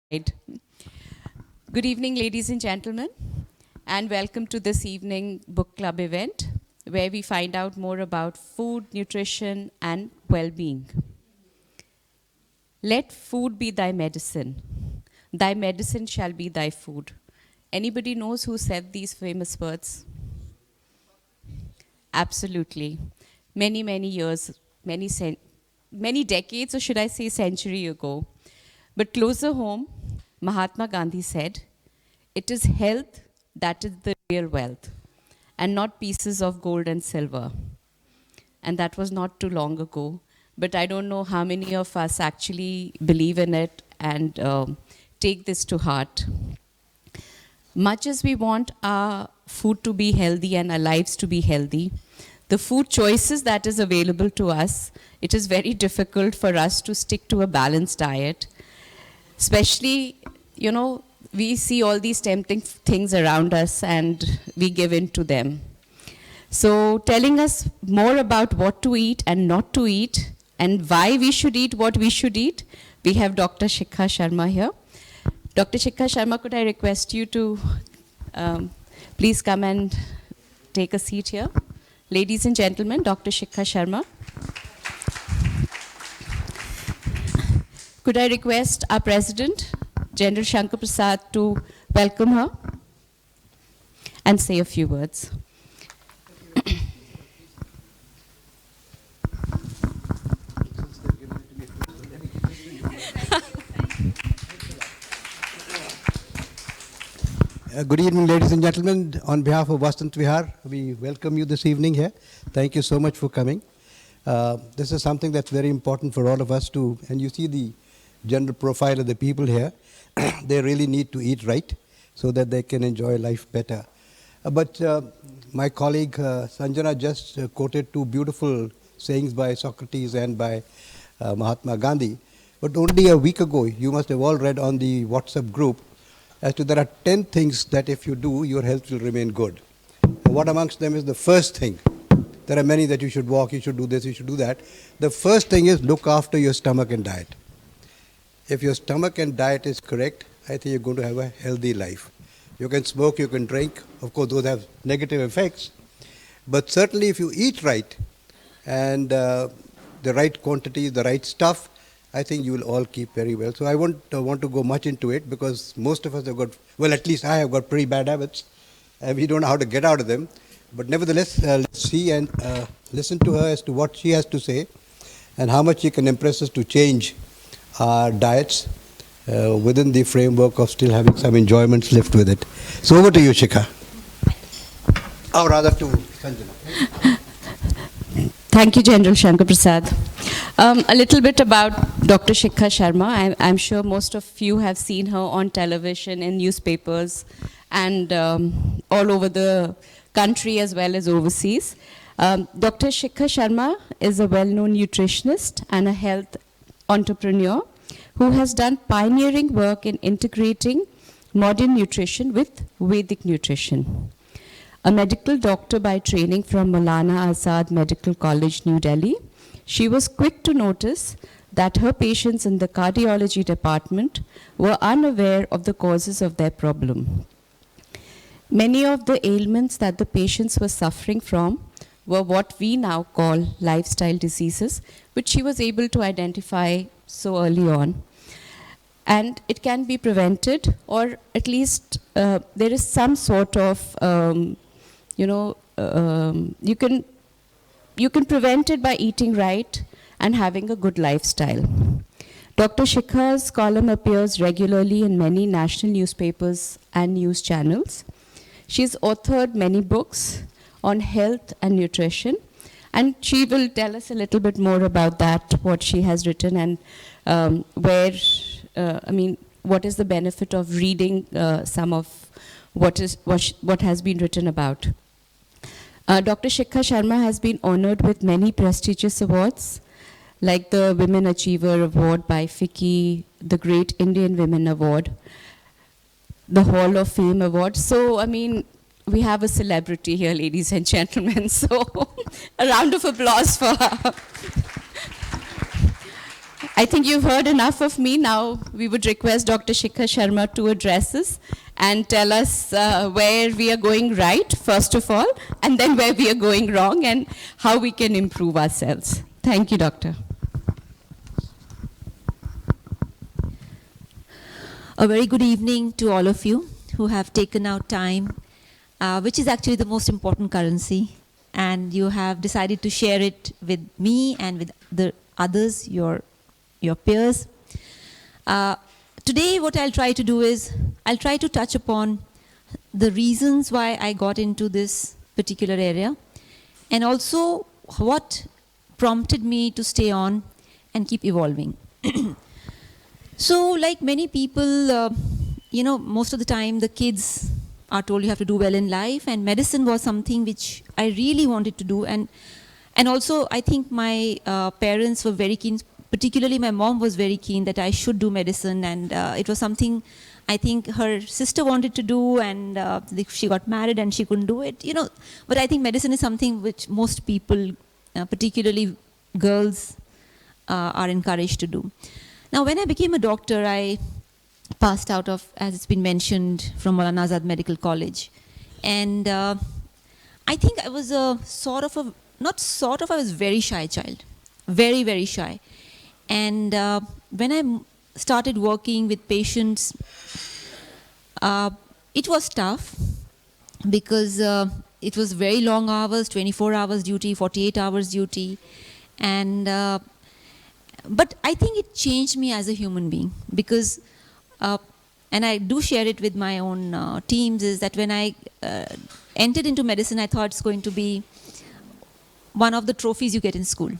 Right. Good evening, ladies and gentlemen, and welcome to this evening book club event where we find out more about food, nutrition, and well-being. Let food be thy medicine. Thy medicine shall be thy food. Anybody knows who said these famous words? Absolutely. Many years, many decades, or should I say century ago. But closer home, Mahatma Gandhi said, "It is health that is the real wealth, and not pieces of gold and silver." And that was not too long ago. But I don't know how many of us actually believe in it and take this to heart. Much as we want our food to be healthy and our lives to be healthy, the food choices that is available to us, it is very difficult for us to stick to a balanced diet. Especially, we see all these tempting things around us and we give in to them. So telling us more about what to eat and not to eat and why we should eat what we should eat, we have Dr. Shikha Sharma here. Dr. Shikha Sharma, could I request you to please come and take a seat here? Ladies and gentlemen, Dr. Shikha Sharma. Could I request our President, General Shankar Prasad, to welcome her and say a few words. Good evening, ladies and gentlemen. On behalf of Vasant Vihar, we welcome you this evening here. Thank you so much for coming. This is something that's very important for all of us to, and you see the general profile of the people here. They really need to eat right so that they can enjoy life better. But my colleague Sanjana just quoted two beautiful sayings by Socrates and by Mahatma Gandhi. But only a week ago, you must have all read on the WhatsApp group as to there are 10 things that if you do, your health will remain good. And what amongst them is the first thing? There are many that you should walk, you should do this, you should do that. The first thing is look after your stomach and diet. If your stomach and diet is correct, I think you're going to have a healthy life. You can smoke, you can drink. Of course, those have negative effects. But certainly if you eat right and the right quantity, the right stuff, I think you will all keep very well. So I won't want to go much into it because most of us have got, well, at least I have got pretty bad habits and we don't know how to get out of them. But nevertheless, let's see and listen to her as to what she has to say and how much she can impress us to change our diets within the framework of still having some enjoyments left with it. So over to you, Shikha. Or rather to Sanjana. Thank you, General Shankar Prasad. A little bit about Dr. Shikha Sharma. I'm sure most of you have seen her on television, in newspapers, and all over the country as well as overseas. Dr. Shikha Sharma is a well-known nutritionist and a health entrepreneur who has done pioneering work in integrating modern nutrition with Vedic nutrition. A medical doctor by training from Maulana Azad Medical College, New Delhi, she was quick to notice that her patients in the cardiology department were unaware of the causes of their problem. Many of the ailments that the patients were suffering from were what we now call lifestyle diseases, which she was able to identify so early on. And it can be prevented, or at least there is some sort of, you can prevent it by eating right and having a good lifestyle. Dr. Shikha's column appears regularly in many national newspapers and news channels. She's authored many books on health and nutrition, and she will tell us a little bit more about that, what she has written and what is the benefit of reading some of what has been written about. Dr. Shikha Sharma has been honored with many prestigious awards, like the Women Achiever Award by FICCI, the Great Indian Women Award, the Hall of Fame Award. So, we have a celebrity here, ladies and gentlemen. So, a round of applause for her. I think you've heard enough of me. Now we would request Dr. Shikha Sharma to address us and tell us where we are going right, first of all, and then where we are going wrong and how we can improve ourselves. Thank you, Doctor. A very good evening to all of you who have taken out time, which is actually the most important currency, and you have decided to share it with me and with the others, your peers. Today what I'll try to do is, I'll try to touch upon the reasons why I got into this particular area, and also what prompted me to stay on and keep evolving. So like many people, most of the time the kids are told you have to do well in life, and medicine was something which I really wanted to do. And also I think my parents were very keen, particularly my mom was very keen that I should do medicine, and it was something I think her sister wanted to do, and she got married and she couldn't do it, But I think medicine is something which most people, particularly girls, are encouraged to do. Now, when I became a doctor, I passed out of, as it's been mentioned, from Maulana Azad Medical College. And I think I was I was a very shy child. Very, very shy. And when I started working with patients, it was tough because it was very long hours, 24 hours duty, 48 hours duty. And but I think it changed me as a human being because, and I do share it with my own teams, is that when I entered into medicine, I thought it's going to be one of the trophies you get in school,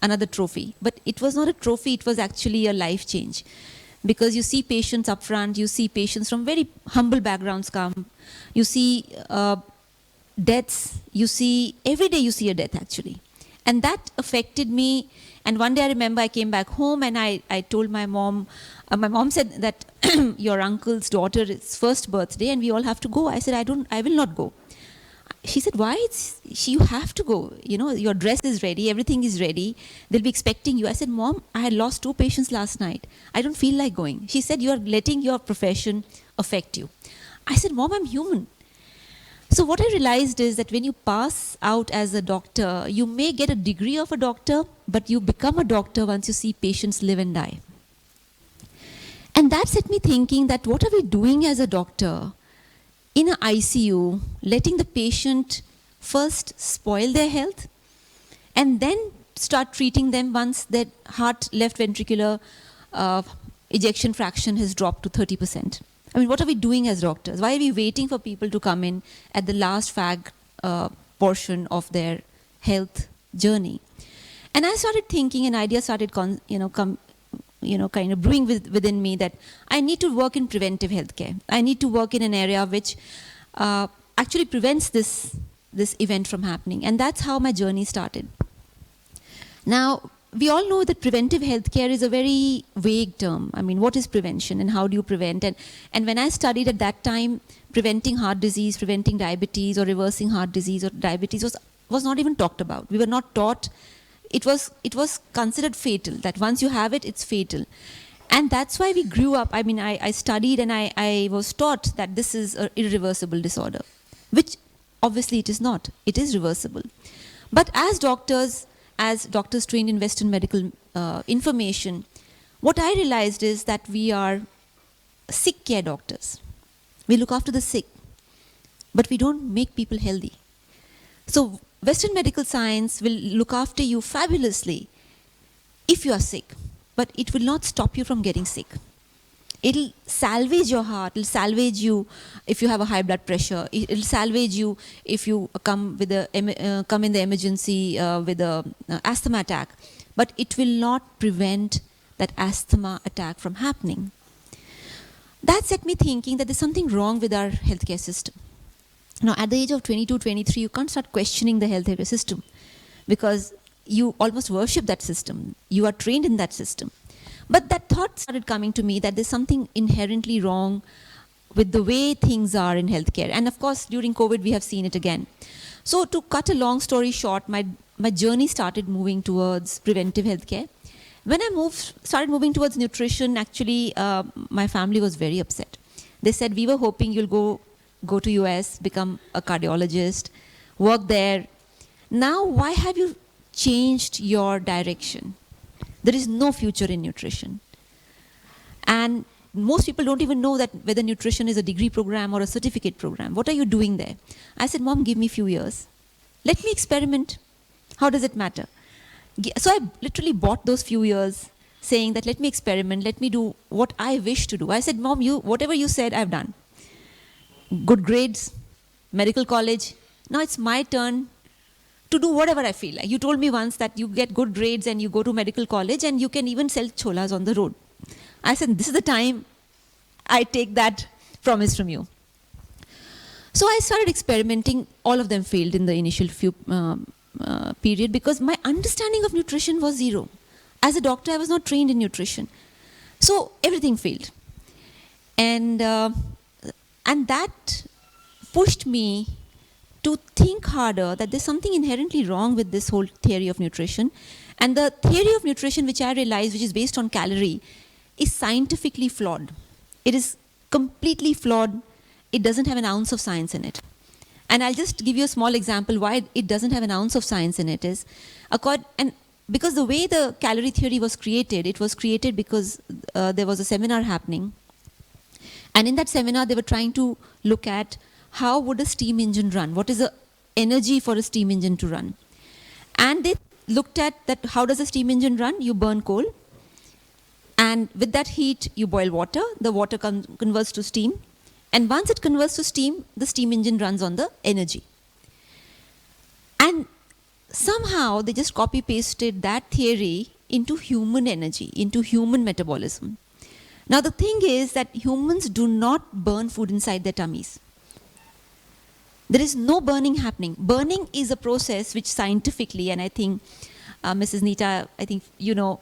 another trophy. But it was not a trophy, it was actually a life change. Because you see patients up front, you see patients from very humble backgrounds come, you see deaths, every day you see a death actually. And that affected me. And one day I remember I came back home and I told my mom said that your uncle's daughter's first birthday and we all have to go. I said, I will not go. She said, why? You have to go. Your dress is ready, everything is ready. They'll be expecting you. I said, Mom, I had lost 2 patients last night. I don't feel like going. She said, you are letting your profession affect you. I said, Mom, I'm human. So what I realized is that when you pass out as a doctor, you may get a degree of a doctor, but you become a doctor once you see patients live and die. And that set me thinking that what are we doing as a doctor in an ICU, letting the patient first spoil their health and then start treating them once their heart left ventricular ejection fraction has dropped to 30%. I mean, what are we doing as doctors? Why are we waiting for people to come in at the last fag portion of their health journey? And I started thinking, an idea started kind of brewing within me that I need to work in preventive healthcare. I need to work in an area which actually prevents this event from happening. And that's how my journey started. Now, we all know that preventive healthcare is a very vague term. I mean, what is prevention and how do you prevent? And when I studied at that time, preventing heart disease, preventing diabetes or reversing heart disease or diabetes was not even talked about. We were not taught. It was considered fatal, that once you have it, it's fatal. And that's why we grew up. I mean, I studied and I was taught that this is an irreversible disorder, which obviously it is not. It is reversible. But as doctors trained in Western medical information, what I realized is that we are sick care doctors. We look after the sick, but we don't make people healthy. So Western medical science will look after you fabulously if you are sick, but it will not stop you from getting sick. It'll salvage your heart, it'll salvage you if you have a high blood pressure, it'll salvage you if you come in the emergency with an asthma attack, but it will not prevent that asthma attack from happening. That set me thinking that there's something wrong with our healthcare system. Now, at the age of 22, 23, you can't start questioning the healthcare system because you almost worship that system. You are trained in that system. But that thought started coming to me that there's something inherently wrong with the way things are in healthcare. And of course, during COVID, we have seen it again. So to cut a long story short, my journey started moving towards preventive healthcare, when I started moving towards nutrition, actually, my family was very upset. They said, we were hoping you'll go to US, become a cardiologist, work there. Now, why have you changed your direction? There is no future in nutrition. And most people don't even know that whether nutrition is a degree program or a certificate program. What are you doing there? I said, Mom, give me a few years. Let me experiment. How does it matter? So I literally bought those few years saying that let me experiment, let me do what I wish to do. I said, Mom, whatever you said, I've done. Good grades, medical college. Now it's my turn to do whatever I feel like. You told me once that you get good grades and you go to medical college and you can even sell cholas on the road. I said, this is the time I take that promise from you. So I started experimenting. All of them failed in the initial few period because my understanding of nutrition was zero. As a doctor, I was not trained in nutrition. So everything failed. And that pushed me to think harder that there's something inherently wrong with this whole theory of nutrition. And the theory of nutrition, which I realized, which is based on calorie, is scientifically flawed. It is completely flawed. It doesn't have an ounce of science in it. And I'll just give you a small example why it doesn't have an ounce of science in it is, because the way the calorie theory was created, it was created because there was a seminar happening. And in that seminar, they were trying to look at how would a steam engine run? What is the energy for a steam engine to run? And they looked at that, how does a steam engine run? You burn coal. And with that heat, you boil water. The water converts to steam. And once it converts to steam, the steam engine runs on the energy. And somehow they just copy-pasted that theory into human energy, into human metabolism. Now the thing is that humans do not burn food inside their tummies. There is no burning happening. Burning is a process which scientifically, and I think Mrs. Nita, I think you know,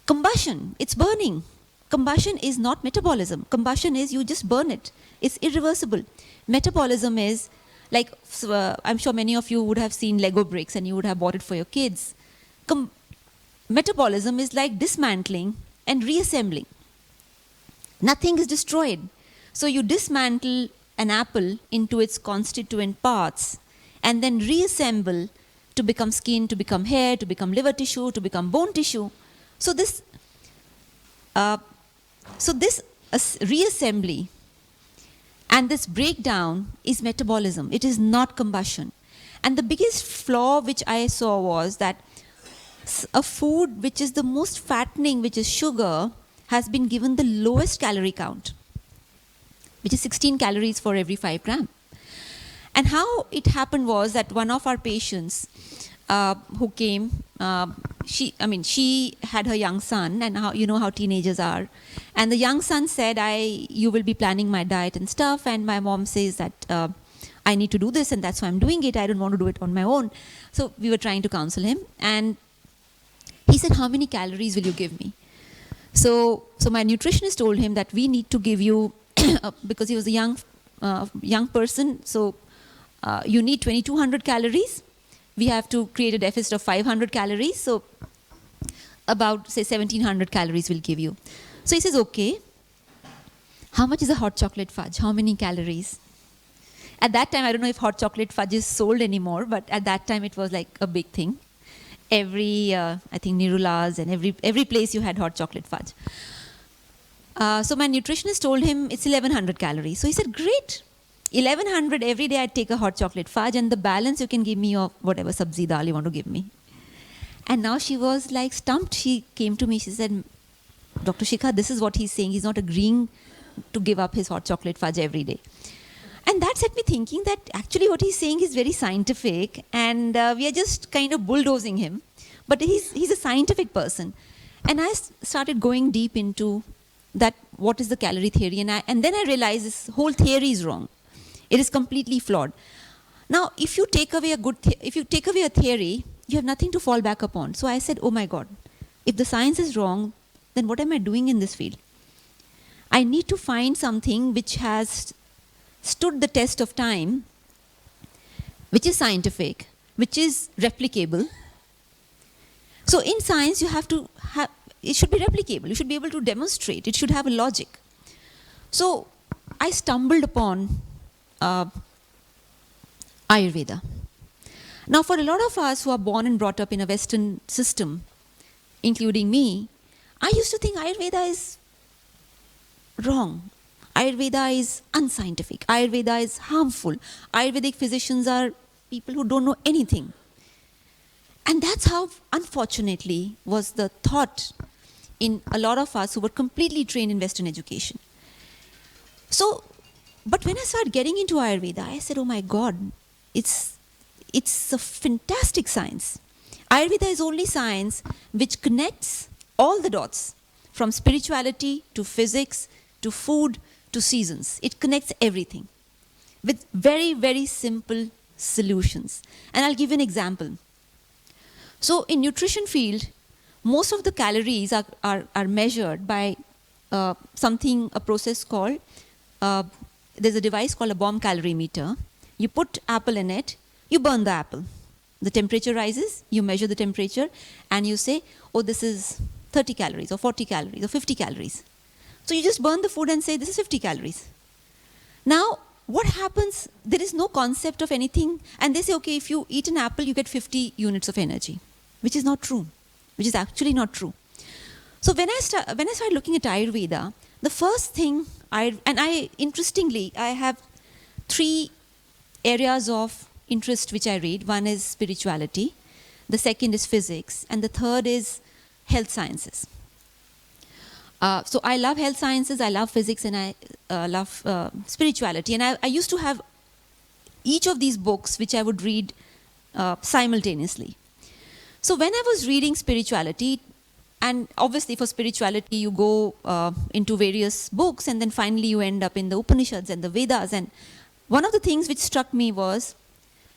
combustion, it's burning. Combustion is not metabolism. Combustion is you just burn it. It's irreversible. Metabolism is like, I'm sure many of you would have seen Lego bricks and you would have bought it for your kids. Metabolism is like dismantling and reassembling. Nothing is destroyed. So you dismantle an apple into its constituent parts and then reassemble to become skin, to become hair, to become liver tissue, to become bone tissue. So this reassembly and this breakdown is metabolism. It is not combustion. And the biggest flaw which I saw was that a food which is the most fattening, which is sugar, has been given the lowest calorie count, which is 16 calories for every 5 grams. And how it happened was that one of our patients who came, she had her young son, and how, you know how teenagers are. And the young son said, you will be planning my diet and stuff. And my mom says that I need to do this, and that's why I'm doing it. I don't want to do it on my own. So we were trying to counsel him. And he said, how many calories will you give me? So my nutritionist told him that we need to give you, because he was a young person, so you need 2,200 calories. We have to create a deficit of 500 calories. So about, say, 1,700 calories we'll give you. So he says, okay, how much is a hot chocolate fudge? How many calories? At that time, I don't know if hot chocolate fudge is sold anymore, but at that time it was like a big thing. Every, I think, Nirula's and every place you had hot chocolate fudge. So my nutritionist told him it's 1,100 calories. So he said, great. 1,100 every day I'd take a hot chocolate fudge, and the balance you can give me of whatever sabzi dal you want to give me. And now she was like stumped. She came to me, she said, Dr. Shikha, this is what he's saying. He's not agreeing to give up his hot chocolate fudge every day. And that set me thinking that actually what he's saying is very scientific, and we are just kind of bulldozing him. But he's a scientific person. And I started going deep into that, what is the calorie theory? And then I realized this whole theory is wrong. It is completely flawed. Now, if you take away a theory, you have nothing to fall back upon. So I said, oh my God, if the science is wrong, then what am I doing in this field? I need to find something which has stood the test of time, which is scientific, which is replicable. So in science, you have to it should be replicable. You should be able to demonstrate. It should have a logic. So I stumbled upon Ayurveda. Now, for a lot of us who are born and brought up in a Western system, including me, I used to think Ayurveda is wrong. Ayurveda is unscientific. Ayurveda is harmful. Ayurvedic physicians are people who don't know anything. And that's how, unfortunately, was the thought in a lot of us who were completely trained in Western education. So, but when I started getting into Ayurveda, I said, oh my God, it's a fantastic science. Ayurveda is only science which connects all the dots, from spirituality to physics to food to seasons. It connects everything with very, very simple solutions. And I'll give you an example. So in nutrition field, most of the calories are measured by a process called, there's a device called a bomb calorimeter. You put apple in it, you burn the apple. The temperature rises, you measure the temperature, and you say, oh, this is 30 calories, or 40 calories, or 50 calories. So you just burn the food and say, this is 50 calories. Now, what happens? There is no concept of anything, and they say, okay, if you eat an apple, you get 50 units of energy, which is not true, which is actually not true. So when I started looking at Ayurveda, the first thing, interestingly, I have 3 areas of interest which I read. One is spirituality, the second is physics, and the third is health sciences. So I love health sciences, I love physics, and I love spirituality. And I used to have each of these books which I would read simultaneously. So when I was reading spirituality, and obviously for spirituality you go into various books, and then finally you end up in the Upanishads and the Vedas. And one of the things which struck me was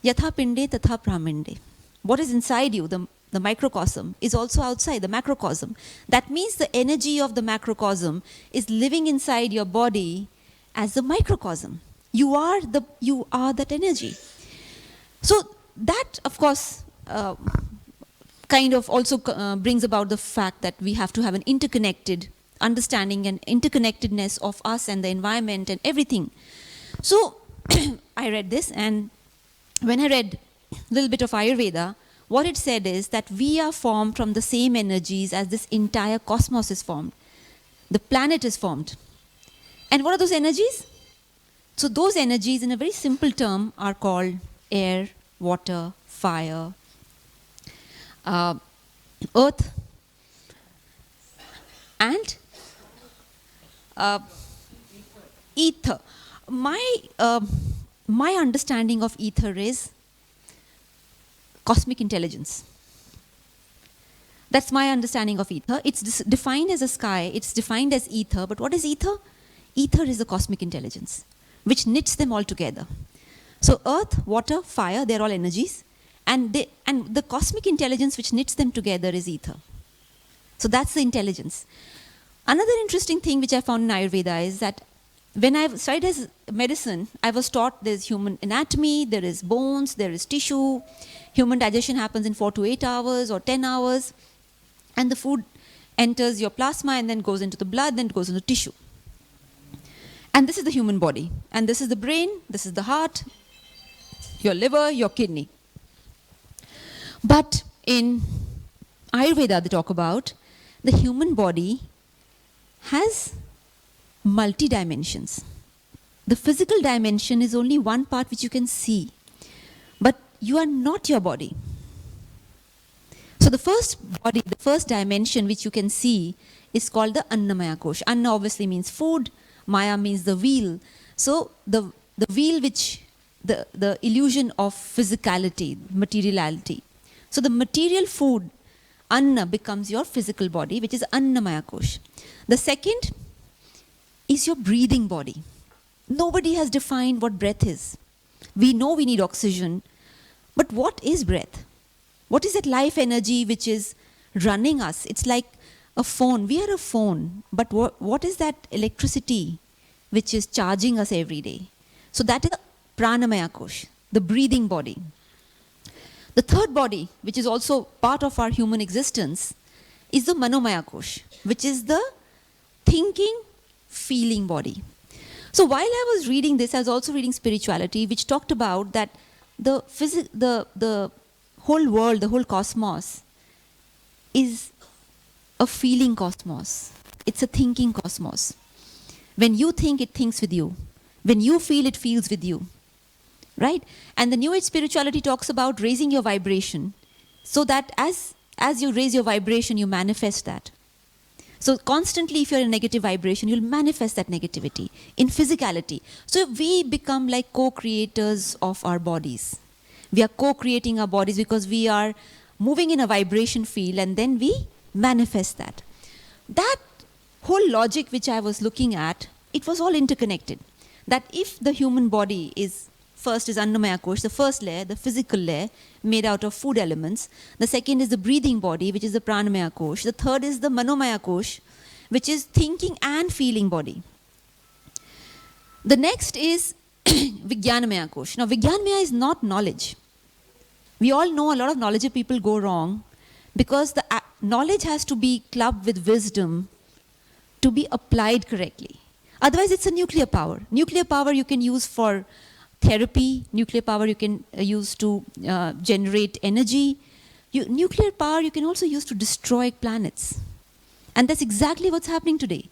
Yatha Pinde Tatha Praminde. What is inside you, the microcosm, is also outside the macrocosm. That means the energy of the macrocosm is living inside your body as the microcosm. You are that energy. So that, of course, kind of also brings about the fact that we have to have an interconnected understanding and interconnectedness of us and the environment and everything. So I read this, and when I read a little bit of Ayurveda, what it said is that we are formed from the same energies as this entire cosmos is formed. The planet is formed. And what are those energies? So those energies, in a very simple term, are called air, water, fire, earth, and ether. My understanding of ether is cosmic intelligence. That's my understanding of ether. It's defined as a sky, it's defined as ether, but what is ether? Ether is the cosmic intelligence, which knits them all together. So earth, water, fire, they're all energies, and the cosmic intelligence which knits them together is ether. So that's the intelligence. Another interesting thing which I found in Ayurveda is that when I studied as medicine, I was taught there's human anatomy, there is bones, there is tissue. Human digestion happens in 4 to 8 hours or 10 hours. And the food enters your plasma and then goes into the blood, then it goes into tissue. And this is the human body. And this is the brain, this is the heart, your liver, your kidney. But in Ayurveda, they talk about the human body has multi-dimensions. The physical dimension is only one part which you can see, but you are not your body. So the first dimension which you can see is called the Annamaya Kosh. Anna obviously means food, Maya means the wheel. So the wheel which, the illusion of physicality, materiality. So the material food, Anna, becomes your physical body, which is Annamaya Kosh. The second is your breathing body. Nobody has defined what breath is. We know we need oxygen, but what is breath? What is that life energy which is running us? It's like a phone. We are a phone, but what is that electricity which is charging us every day? So that is Pranamaya Kosh, the breathing body. The third body, which is also part of our human existence, is the Manomaya Kosh. which is the thinking, feeling body. So while I was reading this, I was also reading spirituality, which talked about that the whole world, the whole cosmos, is a feeling cosmos. It's a thinking cosmos. When you think, it thinks with you. When you feel, it feels with you. Right? And the New Age spirituality talks about raising your vibration so that as you raise your vibration, you manifest that. So constantly, if you're in a negative vibration, you'll manifest that negativity in physicality. So we become like co-creators of our bodies. We are co-creating our bodies because we are moving in a vibration field, and then we manifest that. That whole logic which I was looking at, it was all interconnected. That if the human body is, first is Annamaya Kosh, the first layer, the physical layer, made out of food elements. The second is the breathing body, which is the Pranamaya Kosh. The third is the Manomaya Kosh, which is thinking and feeling body. The next is Vijnanamaya Kosh. Now, Vijnanamaya is not knowledge. We all know a lot of knowledgeable people go wrong because the knowledge has to be clubbed with wisdom to be applied correctly. Otherwise, it's a nuclear power. Nuclear power you can use for therapy. Nuclear power you can use to generate energy. Nuclear power you can also use to destroy planets. And that's exactly what's happening today.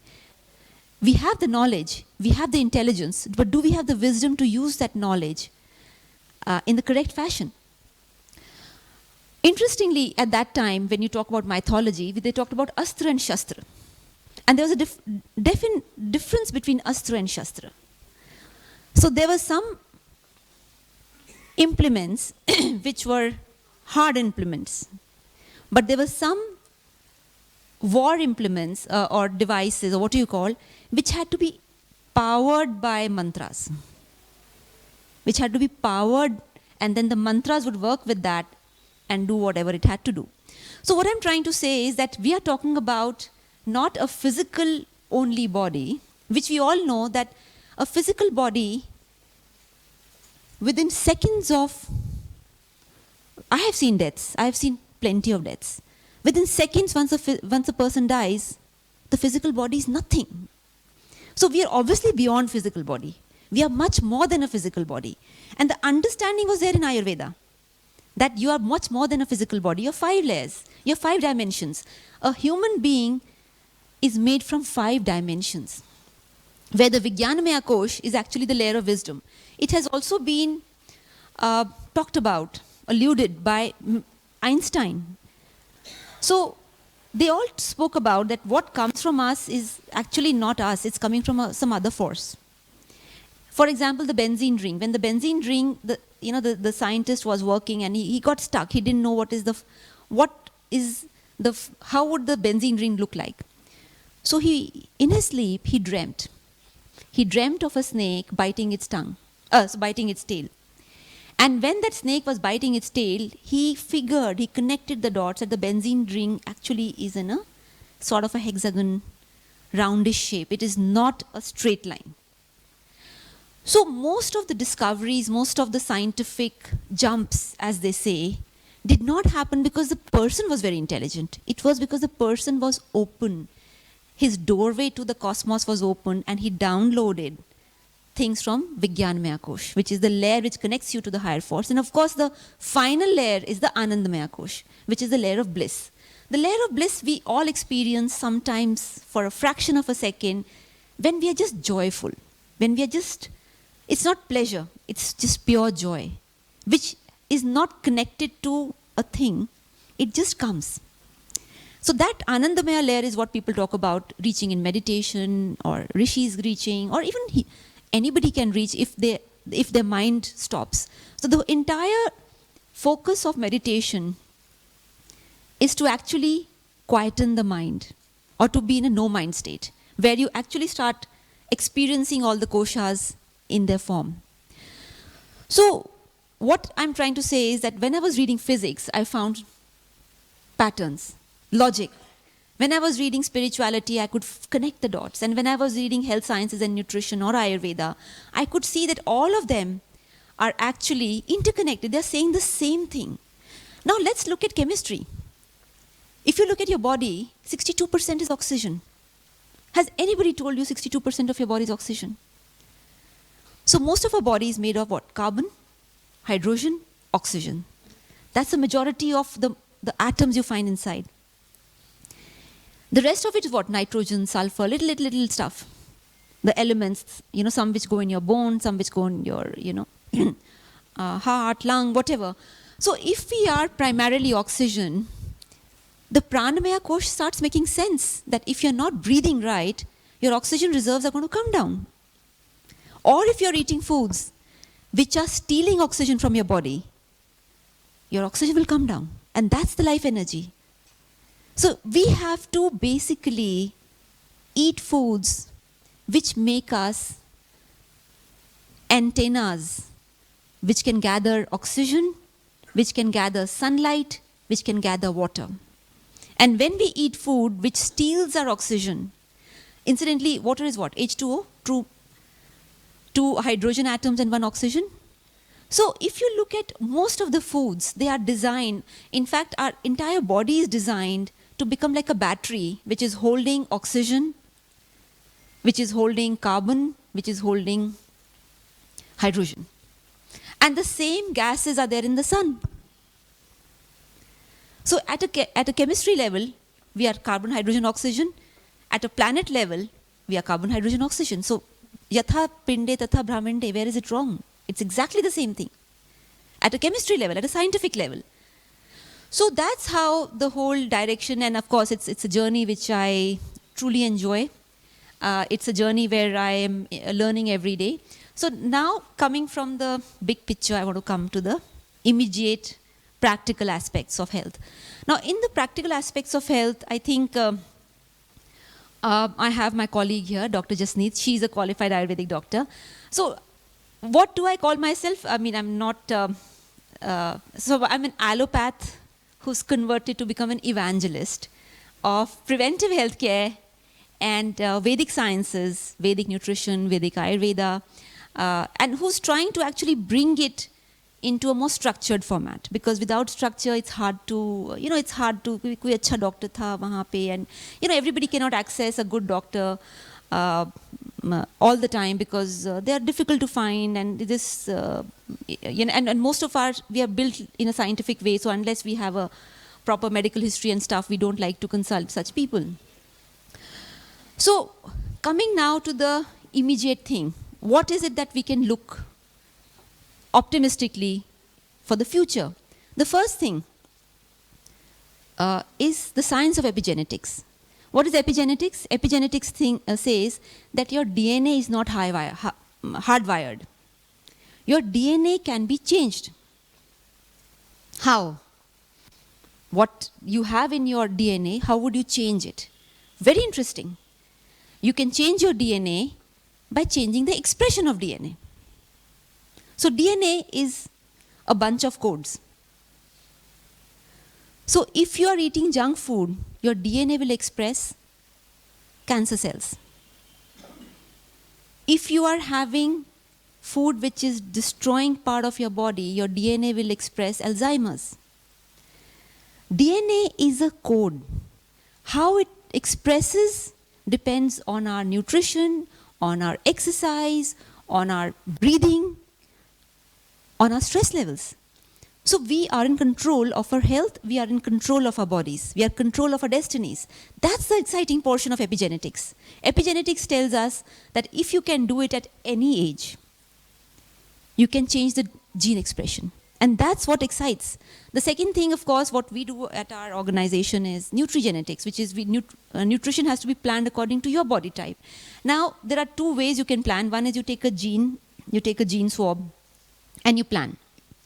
We have the knowledge, we have the intelligence, but do we have the wisdom to use that knowledge in the correct fashion? Interestingly, at that time, when you talk about mythology, they talked about Astra and Shastra. And there was a difference between Astra and Shastra. So there were some implements which were hard implements. But there were some war implements or devices, or what do you call, which had to be powered by mantras. Which had to be powered, and then the mantras would work with that and do whatever it had to do. So what I'm trying to say is that we are talking about not a physical only body, which we all know that a physical body, within seconds of, I have seen deaths, I have seen plenty of deaths. Within seconds, once a person dies, the physical body is nothing. So we are obviously beyond physical body. We are much more than a physical body. And the understanding was there in Ayurveda, that you are much more than a physical body. You have 5 layers. You have 5 dimensions. A human being is made from 5 dimensions, where the Vijnanamaya Kosh is actually the layer of wisdom. It has also been talked about, alluded by Einstein. So they all spoke about that what comes from us is actually not us, it's coming from some other force. For example, the benzene ring. When the benzene ring, the scientist was working and he got stuck. He didn't know how would the benzene ring look like. So in his sleep, he dreamt. He dreamt of a snake biting its tail. And when that snake was biting its tail, he connected the dots that the benzene ring actually is in a sort of a hexagon, roundish shape. It is not a straight line. So most of the discoveries, most of the scientific jumps, as they say, did not happen because the person was very intelligent. It was because the person was open. His doorway to the cosmos was open, and he downloaded things from Vijnanamaya Kosh, which is the layer which connects you to the higher force. And of course, the final layer is the Anandamaya Kosh, which is the layer of bliss. The layer of bliss we all experience sometimes for a fraction of a second when we are just joyful, when we are just, it's not pleasure, it's just pure joy, which is not connected to a thing, it just comes. So that Anandamaya layer is what people talk about reaching in meditation, or rishis reaching, or even anybody can reach if their mind stops. So the entire focus of meditation is to actually quieten the mind, or to be in a no-mind state, where you actually start experiencing all the koshas in their form. So what I'm trying to say is that when I was reading physics, I found patterns, logic. When I was reading spirituality, I could connect the dots. And when I was reading health sciences and nutrition or Ayurveda, I could see that all of them are actually interconnected. They're saying the same thing. Now let's look at chemistry. If you look at your body, 62% is oxygen. Has anybody told you 62% of your body is oxygen? So most of our body is made of what? Carbon, hydrogen, oxygen. That's the majority of the atoms you find inside. The rest of it is what? Nitrogen, sulfur, little stuff. The elements, some which go in your bones, some which go in your, heart, lung, whatever. So if we are primarily oxygen, the pranamaya kosh starts making sense that if you're not breathing right, your oxygen reserves are going to come down. Or if you're eating foods which are stealing oxygen from your body, your oxygen will come down. And that's the life energy. So we have to basically eat foods which make us antennas, which can gather oxygen, which can gather sunlight, which can gather water. And when we eat food which steals our oxygen, incidentally, water is what? H2O? Two hydrogen atoms and one oxygen. So if you look at most of the foods, they are designed, in fact, our entire body is designed to become like a battery, which is holding oxygen, which is holding carbon, which is holding hydrogen. And the same gases are there in the sun. So at a chemistry level, we are carbon, hydrogen, oxygen. At a planet level, we are carbon, hydrogen, oxygen. So yatha pinde tatha brahmande, where is it wrong? It's exactly the same thing. At a chemistry level, at a scientific level. So that's how the whole direction, and of course it's a journey which I truly enjoy. It's a journey where I am learning every day. So now coming from the big picture, I want to come to the immediate practical aspects of health. Now in the practical aspects of health, I think I have my colleague here, Dr. Jasneet. She's a qualified Ayurvedic doctor. So what do I call myself? I mean, I'm not, so I'm an allopath who's converted to become an evangelist of preventive healthcare and Vedic sciences, Vedic nutrition, Vedic Ayurveda, and who's trying to actually bring it into a more structured format, because without structure it's hard to, it's hard to, koi acha doctor tha wahan pe, and everybody cannot access a good doctor all the time, because they are difficult to find, and this, and most of we are built in a scientific way, so unless we have a proper medical history and stuff, we don't like to consult such people. So coming now to the immediate thing, what is it that we can look optimistically for the future? The first thing is the science of epigenetics. What is epigenetics? Epigenetics says that your DNA is not hardwired. Your DNA can be changed. How? What you have in your DNA, how would you change it? Very interesting. You can change your DNA by changing the expression of DNA. So DNA is a bunch of codes. So if you are eating junk food, your DNA will express cancer cells. If you are having food which is destroying part of your body, your DNA will express Alzheimer's. DNA is a code. How it expresses depends on our nutrition, on our exercise, on our breathing, on our stress levels. So we are in control of our health, we are in control of our bodies, we are in control of our destinies. That's the exciting portion of epigenetics. Epigenetics tells us that if you can do it at any age, you can change the gene expression. And that's what excites. The second thing, of course, what we do at our organization is nutrigenetics, which is nutrition has to be planned according to your body type. Now, there are two ways you can plan. One is you take a gene swab, and you plan.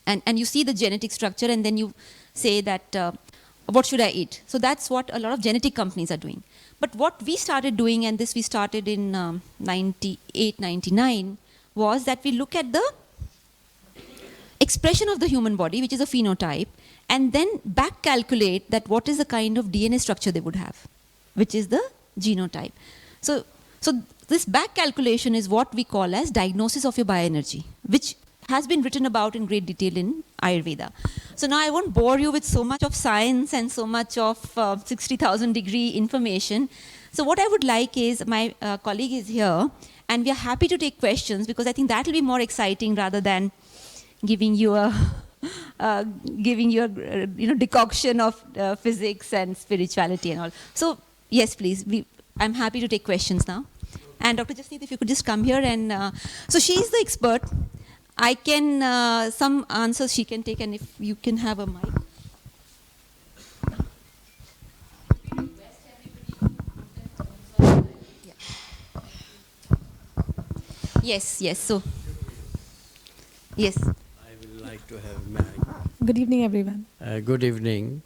And you see the genetic structure, and then you say that, what should I eat? So that's what a lot of genetic companies are doing. But what we started doing, and this we started in 98, 99, was that we look at the expression of the human body, which is a phenotype, and then back calculate that what is the kind of DNA structure they would have, which is the genotype. So this back calculation is what we call as diagnosis of your bioenergy, which has been written about in great detail in Ayurveda. So now I won't bore you with so much of science and so much of 60,000 degree information. So what I would like is, my colleague is here, and we are happy to take questions, because I think that will be more exciting rather than giving you a decoction of physics and spirituality and all. So yes, please, I'm happy to take questions now. And Dr. Jasneet, if you could just come here, and so she is the expert. I can, some answers she can take, and if you can have a mic. Yes, yes, so, yes. I would like to have mic. Good evening, everyone. Good evening.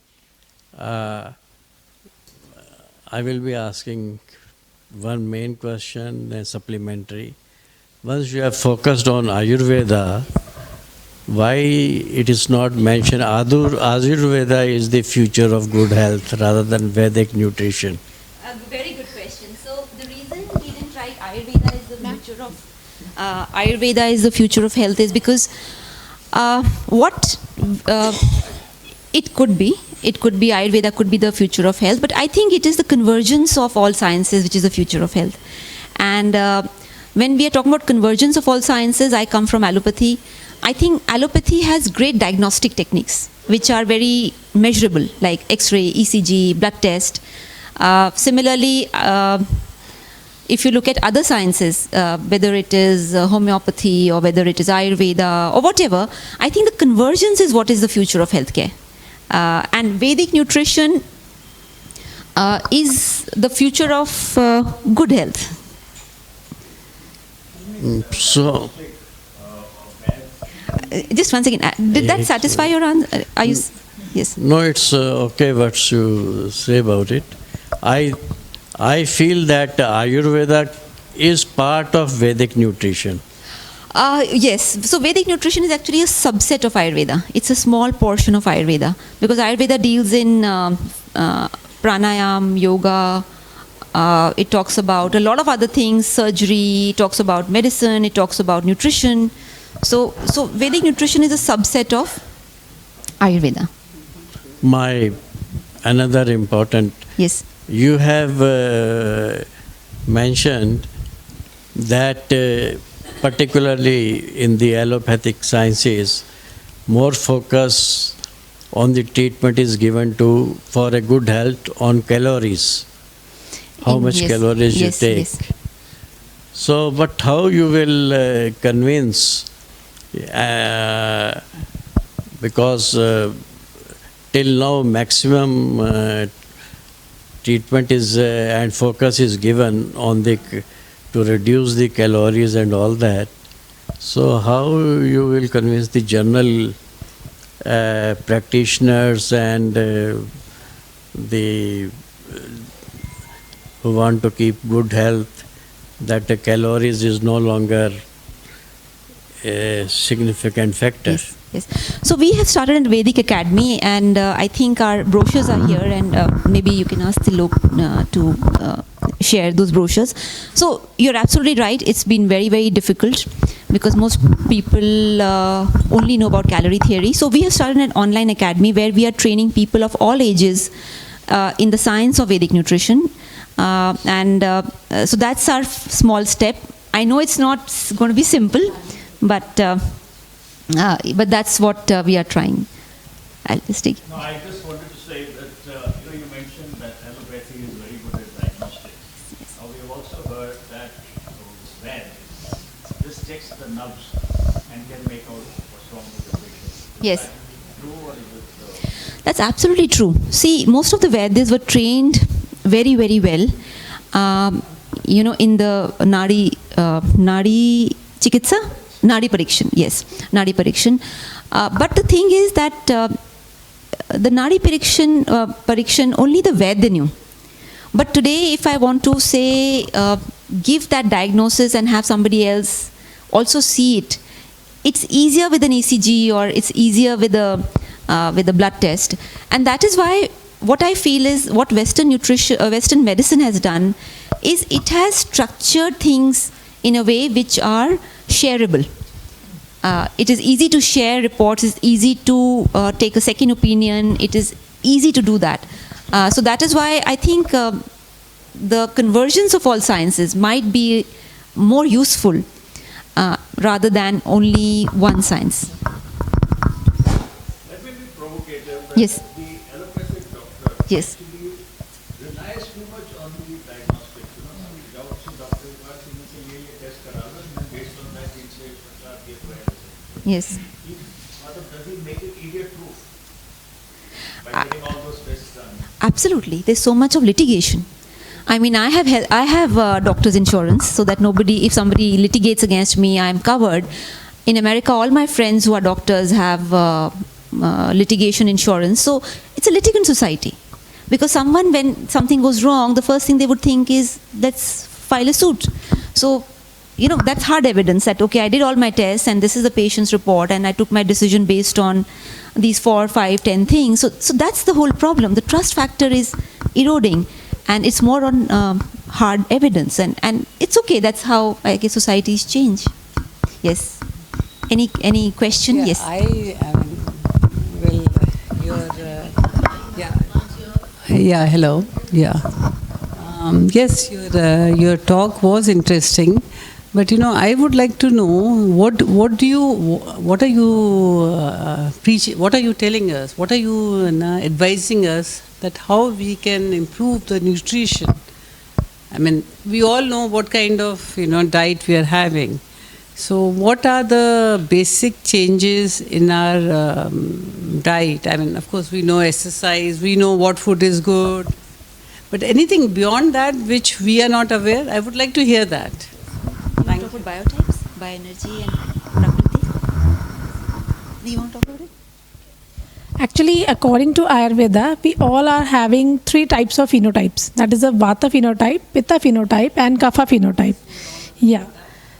I will be asking one main question and supplementary. Once you have focused on Ayurveda, why it is not mentioned Ayurveda is the future of good health rather than Vedic nutrition? A very good question. So the reason we didn't write Ayurveda is the future of Ayurveda is the future of health is because it could be Ayurveda could be the future of health, but I think it is the convergence of all sciences which is the future of health. And when we are talking about convergence of all sciences, I come from allopathy. I think allopathy has great diagnostic techniques which are very measurable, like X-ray, ECG, blood test. Similarly, if you look at other sciences, whether it is homeopathy or whether it is Ayurveda or whatever, I think the convergence is what is the future of healthcare. And Vedic nutrition is the future of good health. So, just one second. Did that satisfy your answer? Are you? Yes. no, it's okay what you say about it. I feel that Ayurveda is part of Vedic nutrition. Yes. So Vedic nutrition is actually a subset of Ayurveda. It's a small portion of Ayurveda, because Ayurveda deals in pranayam, yoga. It talks about a lot of other things, surgery. It talks about medicine. It talks about nutrition. So Vedic nutrition is a subset of Ayurveda. My another important. Yes. You have mentioned that particularly in the allopathic sciences, more focus on the treatment is given to for a good health on calories. How much Yes. calories you Yes, take. yes. So, but how you will convince? Because till now maximum treatment is and focus is given on the to reduce the calories and all that. So how you will convince the general practitioners and the who want to keep good health that the calories is no longer a significant factor? Yes, yes. So we have started a Vedic Academy, and I think our brochures are here, and maybe you can ask Tilok to share those brochures. So you're absolutely right. It's been very, very difficult because most people only know about calorie theory. So we have started an online academy where we are training people of all ages in the science of Vedic nutrition. So that's our small step. I know it's not going to be simple, but that's what we are trying. I'll just take. No, I just wanted to say that you mentioned that allopathy is very good at diagnostics. Yes. We have also heard that Vedic this checks the nerves and can make out what's wrong with the patient. Yes. Is that true, or is it? That's absolutely true. See, most of the Vedas were trained very, very well. In the Nadi Chikitsa? Nadi Parikshan, yes, Nadi Parikshan. But the thing is that the Nadi Parikshan only the Veda knew. But today, if I want to say, give that diagnosis and have somebody else also see it, it's easier with an ECG or it's easier with a blood test. And that is why what I feel is what Western medicine has done is it has structured things in a way which are shareable. It is easy to share reports. It's easy to take a second opinion. It is easy to do that. So that is why I think the convergence of all sciences might be more useful rather than only one science. Let me be provocative. Yes. The allopathic doctor Yes. actually relies too much on the diagnostics. Some doctor के पास इन्हें से ये test करा लो, and then based on that he'll say प्रसाद ये तो है. Yes. Does he make it idiot proof by getting all those tests done? Absolutely. There's so much of litigation. I mean, I have doctor's insurance, so that if somebody litigates against me, I'm covered. In America, all my friends who are doctors have litigation insurance. So it's a litigant society. Because when something goes wrong, the first thing they would think is, let's file a suit. So, that's hard evidence that, okay, I did all my tests and this is the patient's report and I took my decision based on these 4, 5, 10 things. So that's the whole problem. The trust factor is eroding. And it's more on hard evidence, and it's okay. That's how I guess societies change. Yes. Any question? Yeah, Yes. Hello. Yeah. Yes, your talk was interesting, but I would like to know what are you preaching? What are you telling us? What are you advising us that how we can improve the nutrition? I mean, we all know what kind of diet we are having. So, what are the basic changes in our diet? I mean, of course, we know exercise, we know what food is good, but anything beyond that which we are not aware, I would like to hear that. Thank you. Talk about biotypes, bioenergy, and prakriti. Do you want to talk about it? Actually, according to Ayurveda, we all are having 3 types of phenotypes. That is a Vata phenotype, Pitta phenotype, and Kapha phenotype. Yeah.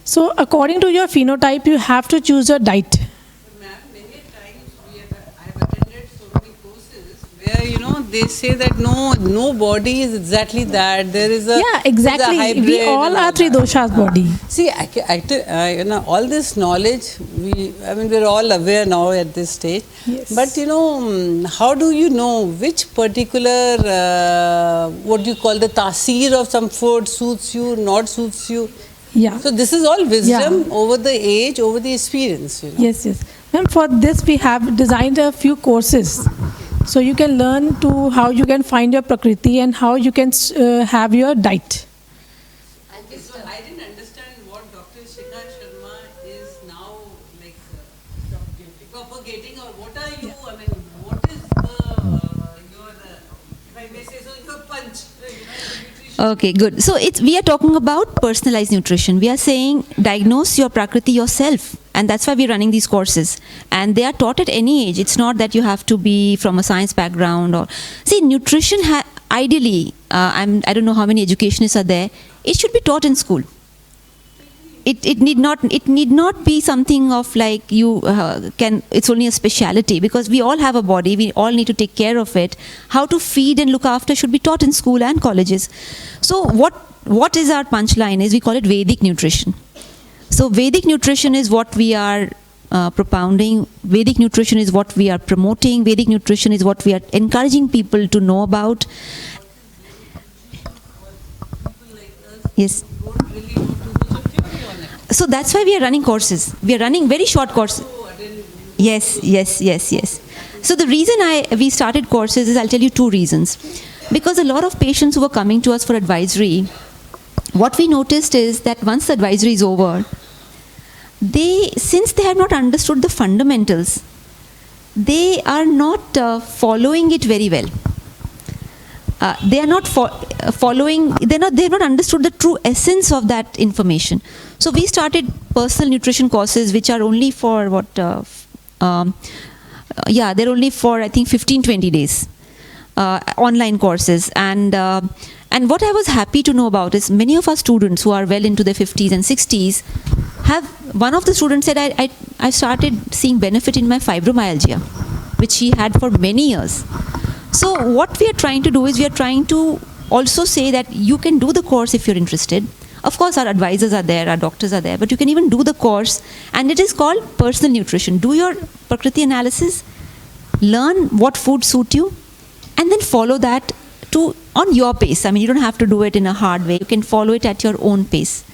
So, according to your phenotype, you have to choose your diet. Ma'am, many times I have attended so many courses where they say that no body is exactly that. There is a Yeah, exactly. there's a We hybrid all and are 3 that. doshas body. See, all this knowledge, we're all aware now at this stage. Yes. But how do you know which particular, what do you call, the tasir of some food suits you, not suits you? Yeah. So this is all wisdom over the age, over the experience. Yes. Ma'am, for this we have designed a few courses. So you can learn to how you can find your prakriti and how you can have your diet. Okay, so I didn't understand what Dr. Shikha Sharma is now propagating, or what are you, I mean, what is your, if I may say so, your punch, nutrition? Okay, good. So we are talking about personalized nutrition. We are saying diagnose your prakriti yourself, and that's why we're running these courses. And they are taught at any age. It's not that you have to be from a science background or see nutrition. Ideally, I don't know how many educationists are there. It should be taught in school. It need not be something of like you it's only a speciality, because we all have a body, we all need to take care of it. How to feed and look after should be taught in school and colleges. So what is our punchline is we call it Vedic nutrition. So Vedic nutrition is what we are propounding. Vedic nutrition is what we are promoting. Vedic nutrition is what we are encouraging people to know about. Yes. So that's why we are running courses. We are running very short courses. Yes. So the reason we started courses is, I'll tell you 2 reasons. Because a lot of patients who were coming to us for advisory, what we noticed is that once the advisory is over, since they have not understood the fundamentals, they are not following it very well. They are not following. They have not understood the true essence of that information. So we started personal nutrition courses, which are only for they're only for I think 15-20 days, online courses. And what I was happy to know about is many of our students who are well into their 50s and 60s one of the students said, I started seeing benefit in my fibromyalgia, which he had for many years. So what we are trying to do is we are trying to also say that you can do the course if you're interested. Of course, our advisors are there, our doctors are there, but you can even do the course, and it is called personal nutrition. Do your Prakriti analysis, learn what food suit you, and then follow that on your pace. I mean, you don't have to do it in a hard way. You can follow it at your own pace,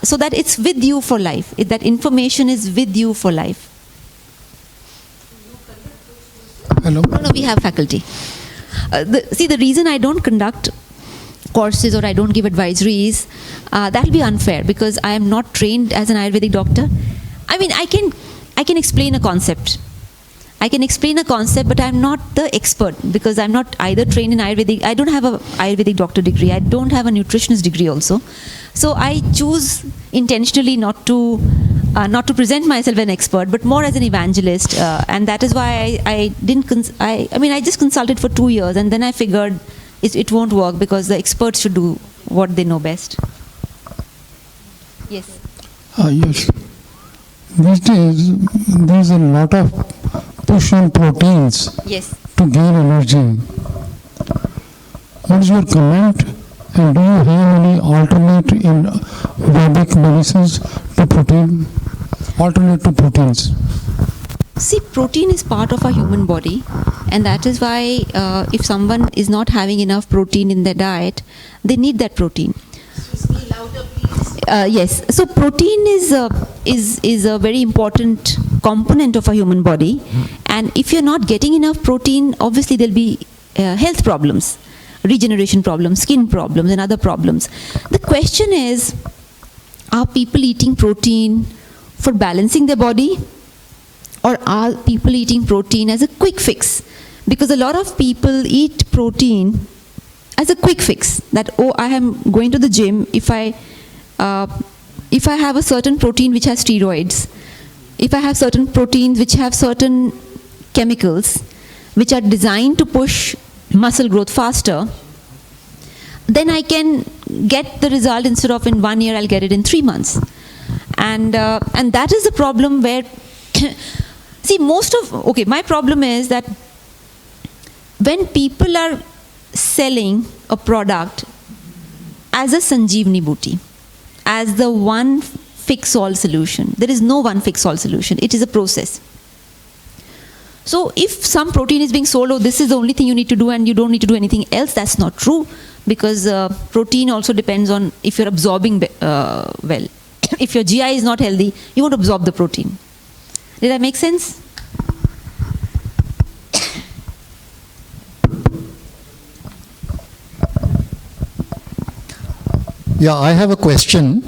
so that it's with you for life. That information is with you for life. Hello. No, we have faculty. The reason I don't conduct courses or I don't give advisories, that will be unfair because I am not trained as an Ayurvedic doctor. I mean, I can explain a concept. But I'm not the expert because I'm not either trained in Ayurvedic. I don't have an Ayurvedic doctor degree. I don't have a nutritionist degree also. So I choose intentionally not to present myself as an expert, but more as an evangelist. And that is why I just consulted for 2 years, and then I figured it won't work because the experts should do what they know best. Yes. Yes. These days, there's a lot of push on proteins Yes. to gain energy. What is your comment? And do you have any alternate in Vedic medicines to protein? Alternate to proteins? See, protein is part of our human body, and that is why if someone is not having enough protein in their diet, they need that protein. Yes. So protein is a very important component of our human body, and if you're not getting enough protein, obviously there'll be health problems, regeneration problems, skin problems, and other problems. The question is, are people eating protein for balancing their body, or are people eating protein as a quick fix? Because a lot of people eat protein as a quick fix. That, oh, I am going to the gym. If I have a certain protein which has steroids, if I have certain proteins which have certain chemicals which are designed to push muscle growth faster, then I can get the result. Instead of in 1 year, I'll get it in 3 months. And that is the problem where, see, my problem is that when people are selling a product as a Sanjeevani Booty, as the one fix-all solution, there is no one fix-all solution. It is a process. So if some protein is being sold, oh, this is the only thing you need to do and you don't need to do anything else, that's not true, because protein also depends on if you're absorbing well. If your GI is not healthy, you won't absorb the protein. Did that make sense? Yeah, I have a question.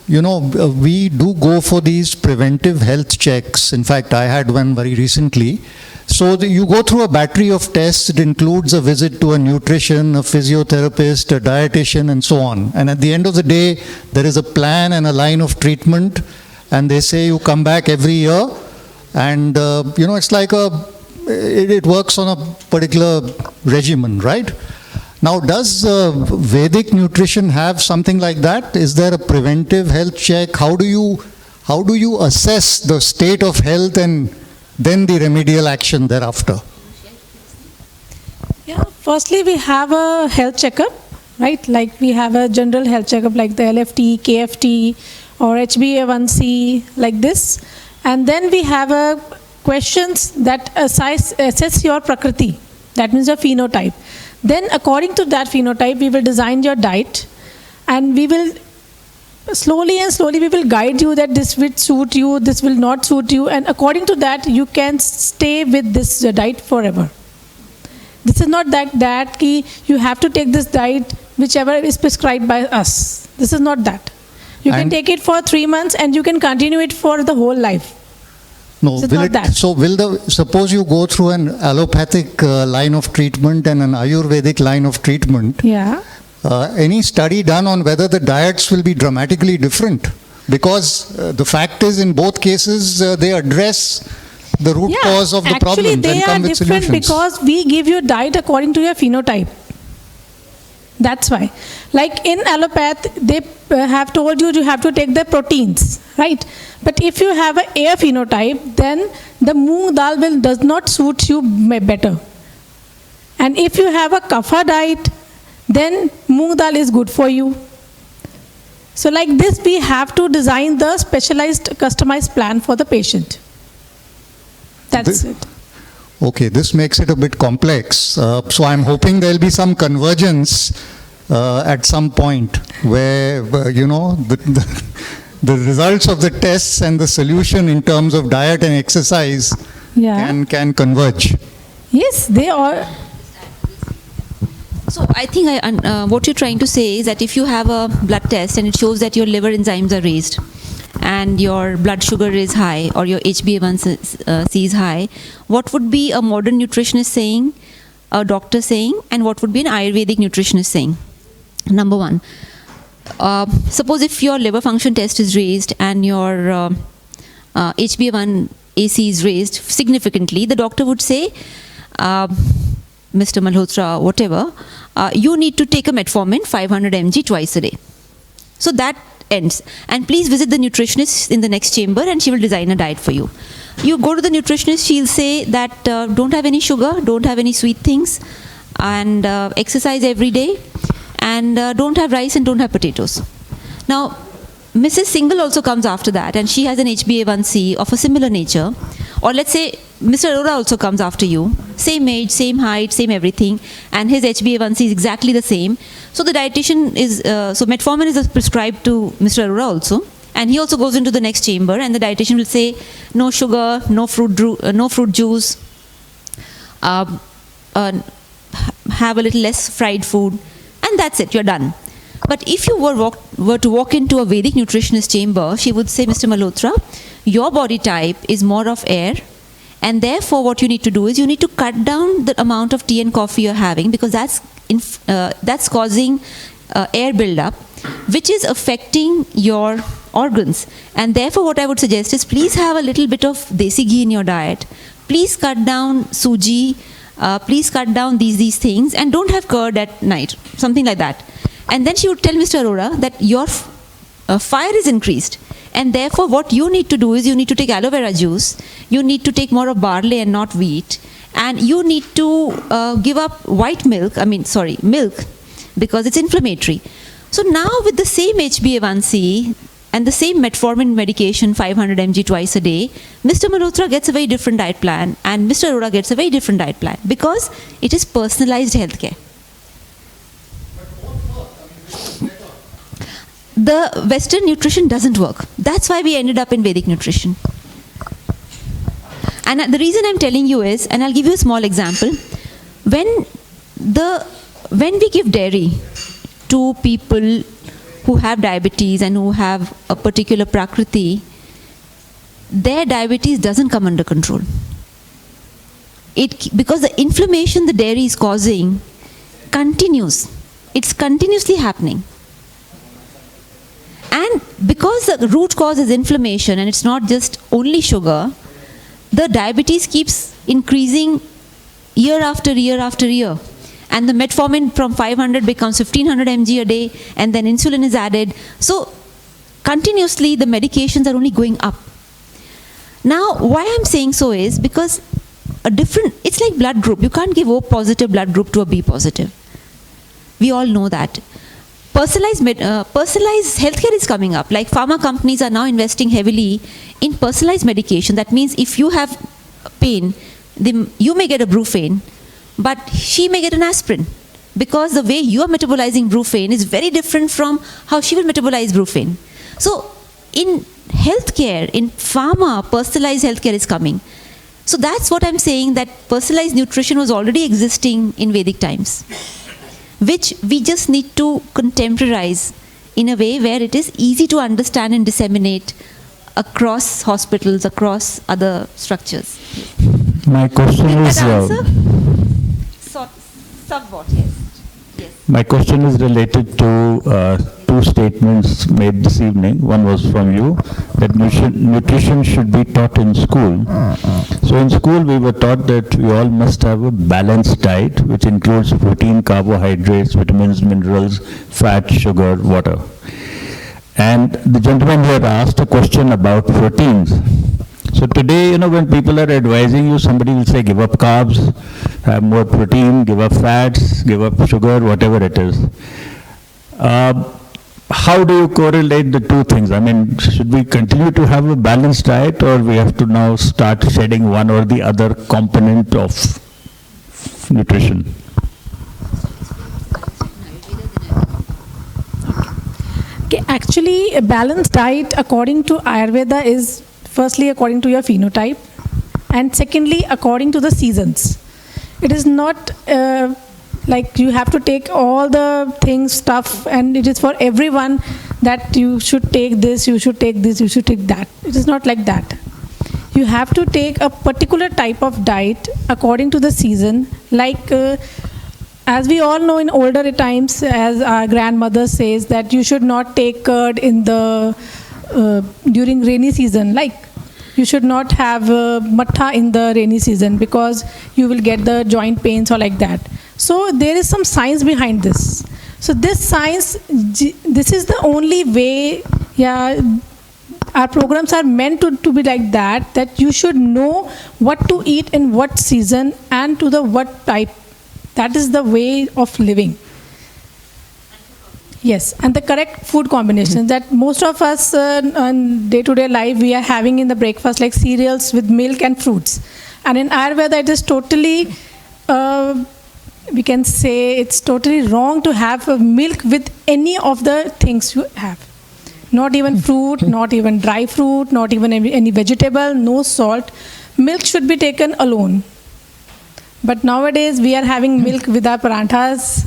We do go for these preventive health checks. In fact, I had one very recently. So you go through a battery of tests. It includes a visit to a nutrition, a physiotherapist, a dietitian, and so on. And at the end of the day, there is a plan and a line of treatment. And they say you come back every year. And, it's like it works on a particular regimen, right? Now, does Vedic nutrition have something like that? Is there a preventive health check? How do you assess the state of health and then the remedial action thereafter? Yeah, firstly, we have a health checkup, right? Like we have a general health checkup like the LFT, KFT, or HbA1c, like this. And then we have a questions that assess your Prakriti, that means your phenotype. Then according to that phenotype, we will design your diet, and we will slowly we will guide you that this will suit you, this will not suit you, and according to that, you can stay with this diet forever. This is not that you have to take this diet whichever is prescribed by us. This is not that. You can take it for 3 months and you can continue it for the whole life. No, suppose you go through an allopathic line of treatment and an Ayurvedic line of treatment. Yeah. Any study done on whether the diets will be dramatically different? Because the fact is, in both cases, they address the root cause of the problem and come with solutions. Actually, they are different because we give you diet according to your phenotype. That's why. Like in allopath, they have told you have to take the proteins, right? But if you have an air phenotype, then the moong dal does not suit you better. And if you have a kapha diet, then moong dal is good for you. So like this, we have to design the specialized, customized plan for the patient. That's it. Okay, this makes it a bit complex. So I'm hoping there'll be some convergence at some point where, the results of the tests and the solution in terms of diet and exercise can converge. Yes, they are. So I think what you're trying to say is that if you have a blood test and it shows that your liver enzymes are raised and your blood sugar is high or your HbA1c is high, what would be a modern nutritionist saying, a doctor saying, and what would be an Ayurvedic nutritionist saying? Number one, suppose if your liver function test is raised and your HbA1c is raised significantly, the doctor would say, Mr. Malhotra, whatever, you need to take a metformin 500 mg twice a day. So that ends. And please visit the nutritionist in the next chamber and she will design a diet for you. You go to the nutritionist, she'll say that don't have any sugar, don't have any sweet things, and exercise every day, and don't have rice and don't have potatoes. Now, Mrs. Singhal also comes after that, and she has an HbA1c of a similar nature. Or let's say Mr. Arora also comes after you, same age, same height, same everything, and his HbA1c is exactly the same. So the dietitian is, so metformin is prescribed to Mr. Arora also, and he also goes into the next chamber, and the dietitian will say, no sugar, no fruit juice, have a little less fried food, and that's it, you're done. But if you were to walk into a Vedic nutritionist chamber, she would say, Mr. Malhotra, your body type is more of air, and therefore what you need to do is you need to cut down the amount of tea and coffee you're having, because that's causing air buildup, which is affecting your organs. And therefore what I would suggest is please have a little bit of desi ghee in your diet. Please cut down suji. Please cut down these things, and don't have curd at night, something like that. And then she would tell Mr. Arora that your fire is increased, and therefore what you need to do is you need to take aloe vera juice, you need to take more of barley and not wheat, and you need to give up milk, because it's inflammatory. So now with the same HbA1c and the same metformin medication 500 mg twice a day, Mr. Malhotra gets a very different diet plan, and Mr. Arora gets a very different diet plan, because it is personalized healthcare. The Western nutrition doesn't work. That's why we ended up in Vedic nutrition. And the reason I'm telling you is, and I'll give you a small example, when we give dairy to people who have diabetes and who have a particular prakriti, their diabetes doesn't come under control. Because the inflammation the dairy is causing continues. It's continuously happening. And because the root cause is inflammation and it's not just only sugar, the diabetes keeps increasing year after year after year. And the metformin from 500 becomes 1500 mg a day, and then insulin is added. So continuously the medications are only going up. Now why I'm saying so is because it's like blood group. You can't give O positive blood group to a B positive. We all know that. Personalized healthcare is coming up. Like pharma companies are now investing heavily in personalized medication. That means if you have pain, you may get a Brufen, but she may get an aspirin, because the way you are metabolizing Brufen is very different from how she will metabolize Brufen. So in healthcare, in pharma, personalized healthcare is coming. So that's what I'm saying, that personalized nutrition was already existing in Vedic times, which we just need to contemporize in a way where it is easy to understand and disseminate across hospitals, across other structures. My question is... Somewhat, yes. My question is related to two statements made this evening. One was from you, that nutrition should be taught in school. So in school we were taught that we all must have a balanced diet, which includes protein, carbohydrates, vitamins, minerals, fat, sugar, water. And the gentleman here asked a question about proteins. So today, when people are advising you, somebody will say give up carbs, have more protein, give up fats, give up sugar, whatever it is. How do you correlate the two things? I mean, should we continue to have a balanced diet, or we have to now start shedding one or the other component of nutrition? Okay, actually, a balanced diet according to Ayurveda is firstly according to your phenotype, and secondly according to the seasons. It is not like you have to take all the things, stuff, and it is for everyone that you should take this, you should take this, you should take that. It is not like that. You have to take a particular type of diet according to the season. Like as we all know in older times, as our grandmother says, that you should not take curd in the during rainy season. Like you should not have matha in the rainy season because you will get the joint pains or like that. So there is some science behind this. So this science, this is the only way. Yeah, our programs are meant to be like that. That you should know what to eat in what season and to the what type. That is the way of living. Yes, and the correct food combination that most of us on day-to-day life we are having in the breakfast, like cereals with milk and fruits. And in Ayurveda, it is totally, we can say it's totally wrong to have milk with any of the things you have. Not even fruit, not even dry fruit, not even any vegetable, no salt. Milk should be taken alone. But nowadays we are having milk with our paranthas,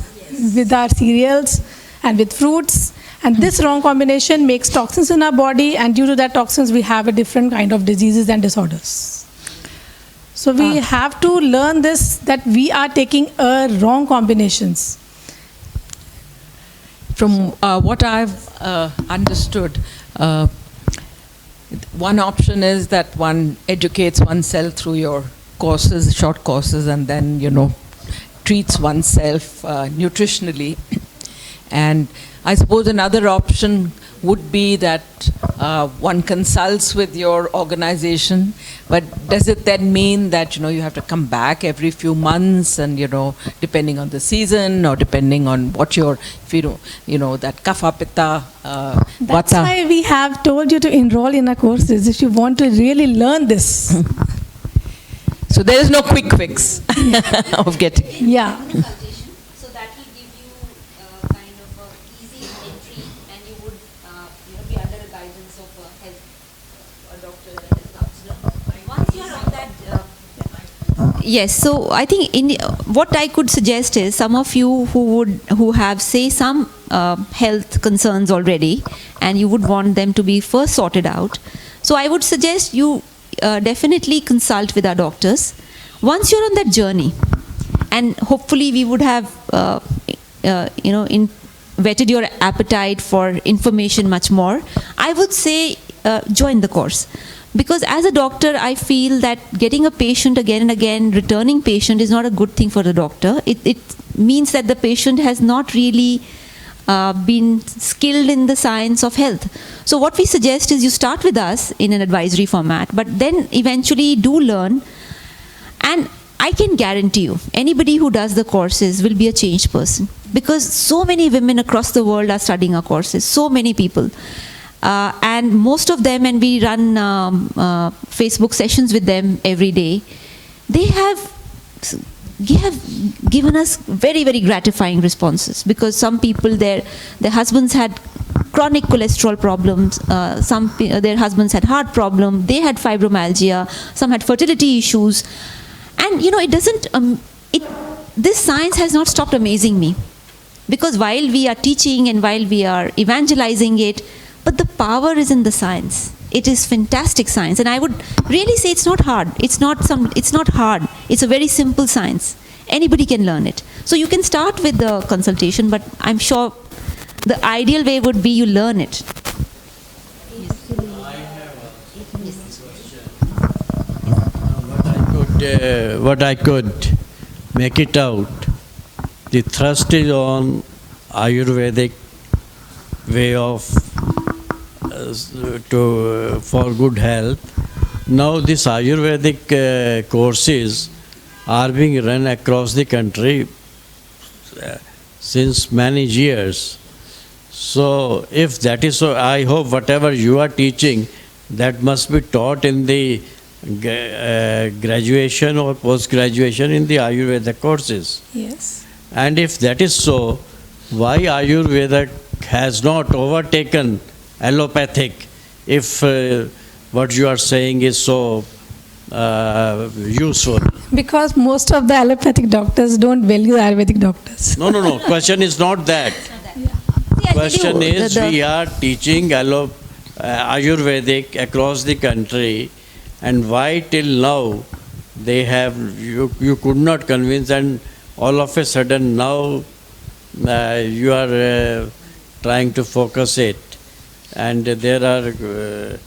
with our cereals, and with fruits. And this wrong combination makes toxins in our body, and due to that toxins we have a different kind of diseases and disorders. So we have to learn this, that we are taking wrong combinations. From what I've understood, one option is that one educates oneself through your courses, short courses, and then, treats oneself nutritionally. And I suppose another option would be that one consults with your organization, but does it then mean that, you have to come back every few months and, depending on the season or depending on what your, if that kapha, pitta, That's vata. why we have told you to enroll in our courses if you want to really learn this. So there is no quick fix of getting. Yeah. So that will give you kind of a easy entry, and you would be under the guidance of a doctor and a counselor. Once you are on that. Yes, so I think what I could suggest is some of you who have say some health concerns already, and you would want them to be first sorted out. So I would suggest you definitely consult with our doctors. Once you're on that journey, and hopefully we would have whetted your appetite for information much more, I would say join the course. Because as a doctor, I feel that getting a patient again and again, returning patient, is not a good thing for the doctor. It means that the patient has not really been skilled in the science of health. So what we suggest is you start with us in an advisory format, but then eventually do learn. And I can guarantee you, anybody who does the courses will be a changed person. Because so many women across the world are studying our courses, so many people. And most of them, and we run Facebook sessions with them every day, they have given us very, very gratifying responses, because some people, their husbands had chronic cholesterol problems, their husbands had heart problem, they had fibromyalgia, some had fertility issues, and it doesn't. This science has not stopped amazing me, because while we are teaching and while we are evangelizing it, but the power is in the science. It is fantastic science, and I would really say it's not hard. It's not hard. It's a very simple science. Anybody can learn it. So you can start with the consultation, but I'm sure the ideal way would be you learn it. What I could make it out, the thrust is on Ayurvedic way of for good health, Now these Ayurvedic courses are being run across the country since many years. So if that is so, I hope whatever you are teaching, that must be taught in the graduation or post-graduation in the Ayurveda courses. Yes. And if that is so, why Ayurveda has not overtaken allopathic if what you are saying is so useful? Because most of the allopathic doctors don't value Ayurvedic doctors. No. Question is not that. Question is, we are teaching Ayurvedic across the country, and why till now they have, you could not convince, and all of a sudden now you are trying to focus it, and there are,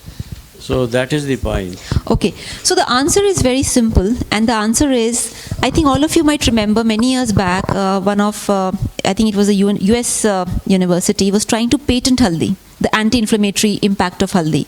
so that is the point. Okay, so the answer is very simple, and the answer is, I think all of you might remember many years back, one of, I think it was a US university, was trying to patent haldi, the anti-inflammatory impact of haldi.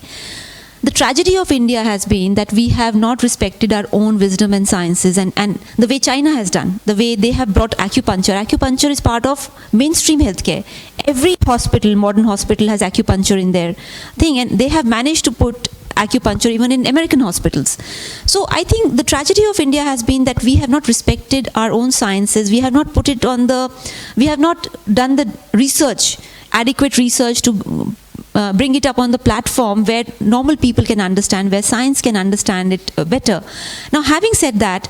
The tragedy of India has been that we have not respected our own wisdom and sciences, and the way China has done, the way they have brought acupuncture. Acupuncture is part of mainstream healthcare. Every hospital, modern hospital, has acupuncture in their thing, and they have managed to put acupuncture even in American hospitals. So I think the tragedy of India has been that we have not respected our own sciences. We have not put it on the, we have not done the research, adequate research to bring it up on the platform where normal people can understand, where science can understand it better. Now, having said that,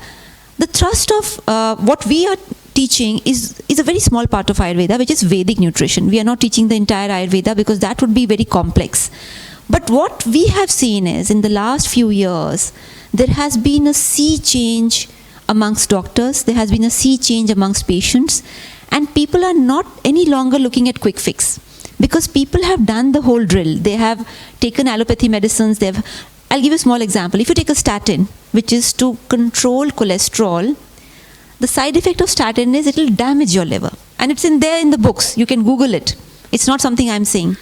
the thrust of what we are teaching is a very small part of Ayurveda, which is Vedic nutrition. We are not teaching the entire Ayurveda because that would be very complex. But what we have seen is, in the last few years, there has been a sea change amongst doctors, there has been a sea change amongst patients, and people are not any longer looking at quick fix. Because people have done the whole drill. They have taken allopathy medicines. I'll give you a small example. If you take a statin, which is to control cholesterol, the side effect of statin is it will damage your liver. And it's in there in the books. You can Google it. It's not something I'm saying.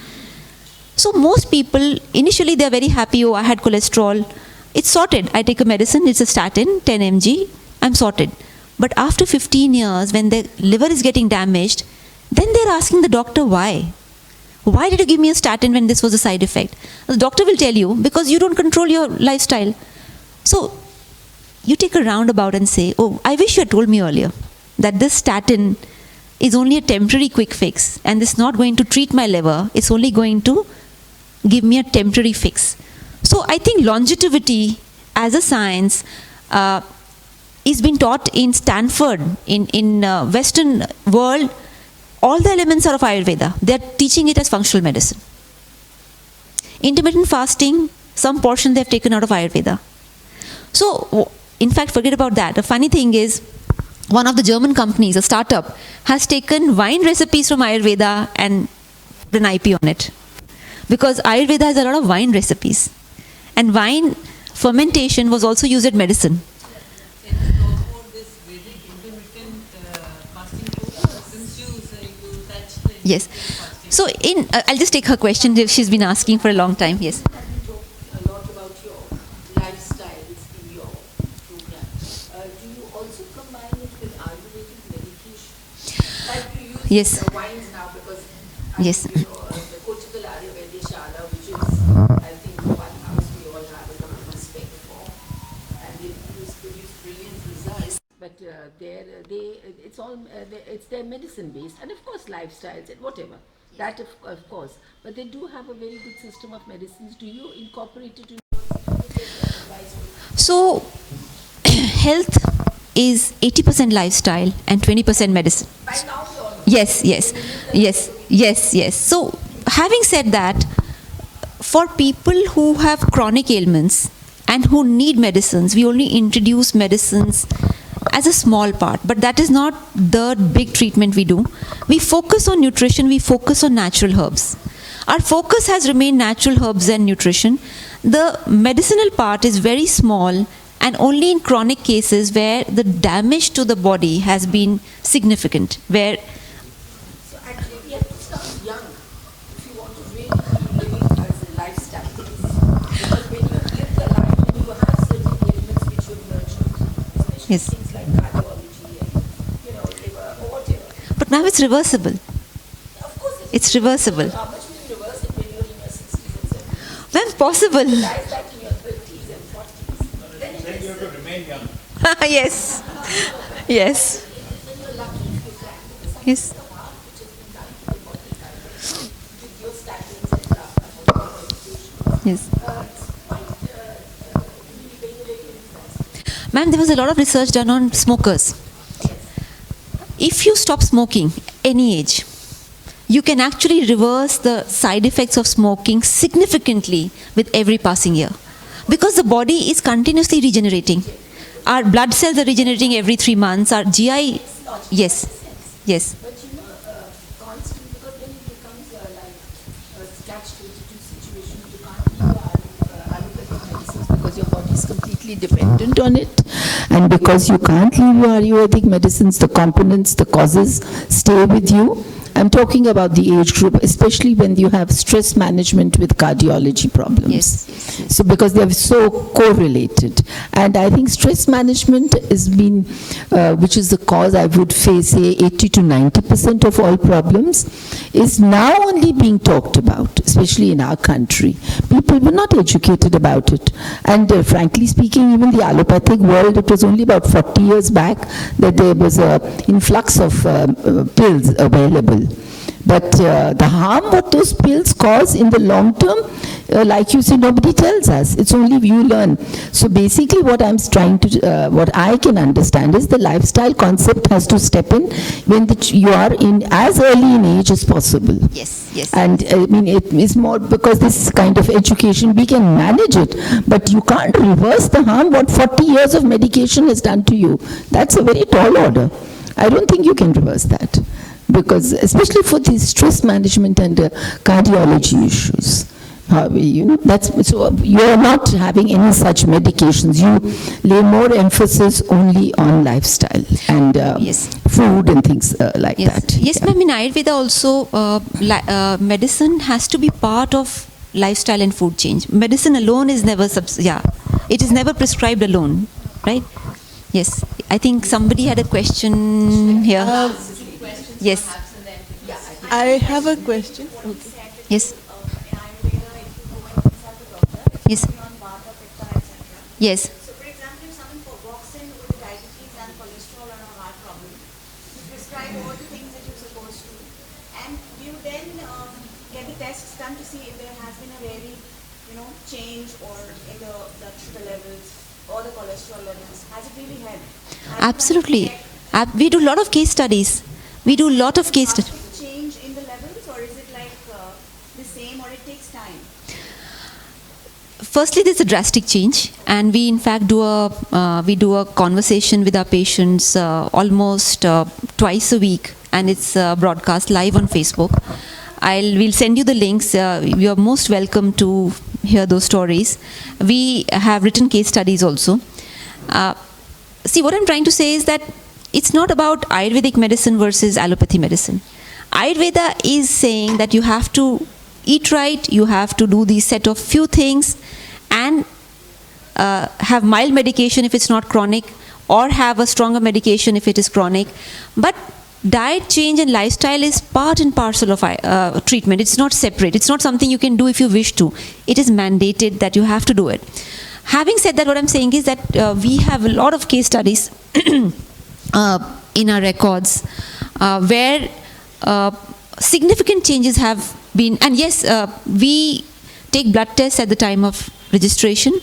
So most people, initially they're very happy, oh, I had cholesterol. It's sorted. I take a medicine, it's a statin, 10 mg, I'm sorted. But after 15 years, when the liver is getting damaged, then they're asking the doctor why. Why did you give me a statin when this was a side effect? The doctor will tell you, because you don't control your lifestyle. So you take a roundabout and say, oh, I wish you had told me earlier that this statin is only a temporary quick fix and it's not going to treat my liver, it's only going to give me a temporary fix. So I think longevity as a science is being taught in Stanford, in Western world. All the elements are of Ayurveda. They are teaching it as functional medicine. Intermittent fasting, some portion they have taken out of Ayurveda. So, in fact, forget about that. The funny thing is, one of the German companies, a startup, has taken wine recipes from Ayurveda and put an IP on it. Because Ayurveda has a lot of wine recipes. And wine fermentation was also used as medicine. Yes. So I'll just take her question. She's been asking for a long time. Yes. A lot about your lifestyles in your program. Do you also combine it with Ayurvedic medication? Like you use Yes. the wines now because Yes. the Kochikal Ayurvedic Shala, which is I think one house we all have a lot of respect for, and they produce brilliant results. But it's their medicine based, and of course lifestyles and whatever. That of course, but they do have a very good system of medicines. Do you incorporate it in your advice? So, health is 80% lifestyle and 20% medicine. By now, Yes. So, having said that, for people who have chronic ailments and who need medicines, we only introduce medicines as a small part, but that is not the big treatment we do. We focus on nutrition, we focus on natural herbs. Our focus has remained natural herbs and nutrition. The medicinal part is very small and only in chronic cases where the damage to the body has been significant, where So actually we have to start young if you want to really keep living as a lifestyle. Because when you live the life and you Yes. things like cardiology and, liver or whatever. But now it's reversible. Of course, It's reversible. how much will you reverse it when you're in your 60s and 70s? When possible. Rise back in your 30s and 40s. Then Then you have to remain young. Yes. Yes. when you're lucky if you can. Because Yes. sometimes the harm which has been done to the body with your statins and medication. Yes. It's quite really very, very influential. Ma'am, there was a lot of research done on smokers. If you stop smoking, any age, you can actually reverse the side effects of smoking significantly with every passing year. Because the body is continuously regenerating. Our blood cells are regenerating every 3 months. Our GI, yes, yes. But constant, because then it becomes like a catch-22 situation. You can't leave allopathic medicines because your body is completely dependent on it. And because you can't leave your Ayurvedic medicines, the components, the causes stay with you. I'm talking about the age group, especially when you have stress management with cardiology problems. Yes. So because they are so correlated. And I think stress management has been, which is the cause, I would say 80 to 90% of all problems, is now only being talked about, especially in our country. People were not educated about it. And frankly speaking, even the allopathic world, it was only about 40 years back that there was an influx of pills available. But the harm what those pills cause in the long term, like you say, nobody tells us. It's only you learn. So basically what I'm trying to, what I can understand is the lifestyle concept has to step in when you are in as early in age as possible. Yes, yes. And I mean, it is more because this kind of education, we can manage it, but you can't reverse the harm what 40 years of medication has done to you. That's a very tall order. I don't think you can reverse that. Because especially for the stress management and cardiology issues, that's so you are not having any such medications. You lay more emphasis only on lifestyle and food and things like that. Yes, ma'am. In Ayurveda also, medicine has to be part of lifestyle and food change. Medicine alone is never it is never prescribed alone, right? Yes. I think somebody had a question here. Yes. I have a question. Okay. Yes. Yes. Yes. So, for example, if someone walks in with diabetes and cholesterol and a heart problem, you prescribe all the things that you're supposed to, and you then get the tests done to see if there has been a very, change or in the blood sugar levels or the cholesterol levels. Has it really helped? Absolutely. We do a lot of case studies. We do a lot of case studies. Change in the levels, or is it like the same, or it takes time? Firstly, there's a drastic change, and we in fact do a conversation with our patients almost twice a week, and it's broadcast live on Facebook. We'll send you the links. You are most welcome to hear those stories. We have written case studies also. See, what I'm trying to say is that it's not about Ayurvedic medicine versus allopathy medicine. Ayurveda is saying that you have to eat right, you have to do these set of few things, and have mild medication if it's not chronic, or have a stronger medication if it is chronic. But diet change and lifestyle is part and parcel of treatment. It's not separate. It's not something you can do if you wish to. It is mandated that you have to do it. Having said that, what I'm saying is that we have a lot of case studies in our records where significant changes have been, and yes, we take blood tests at the time of registration,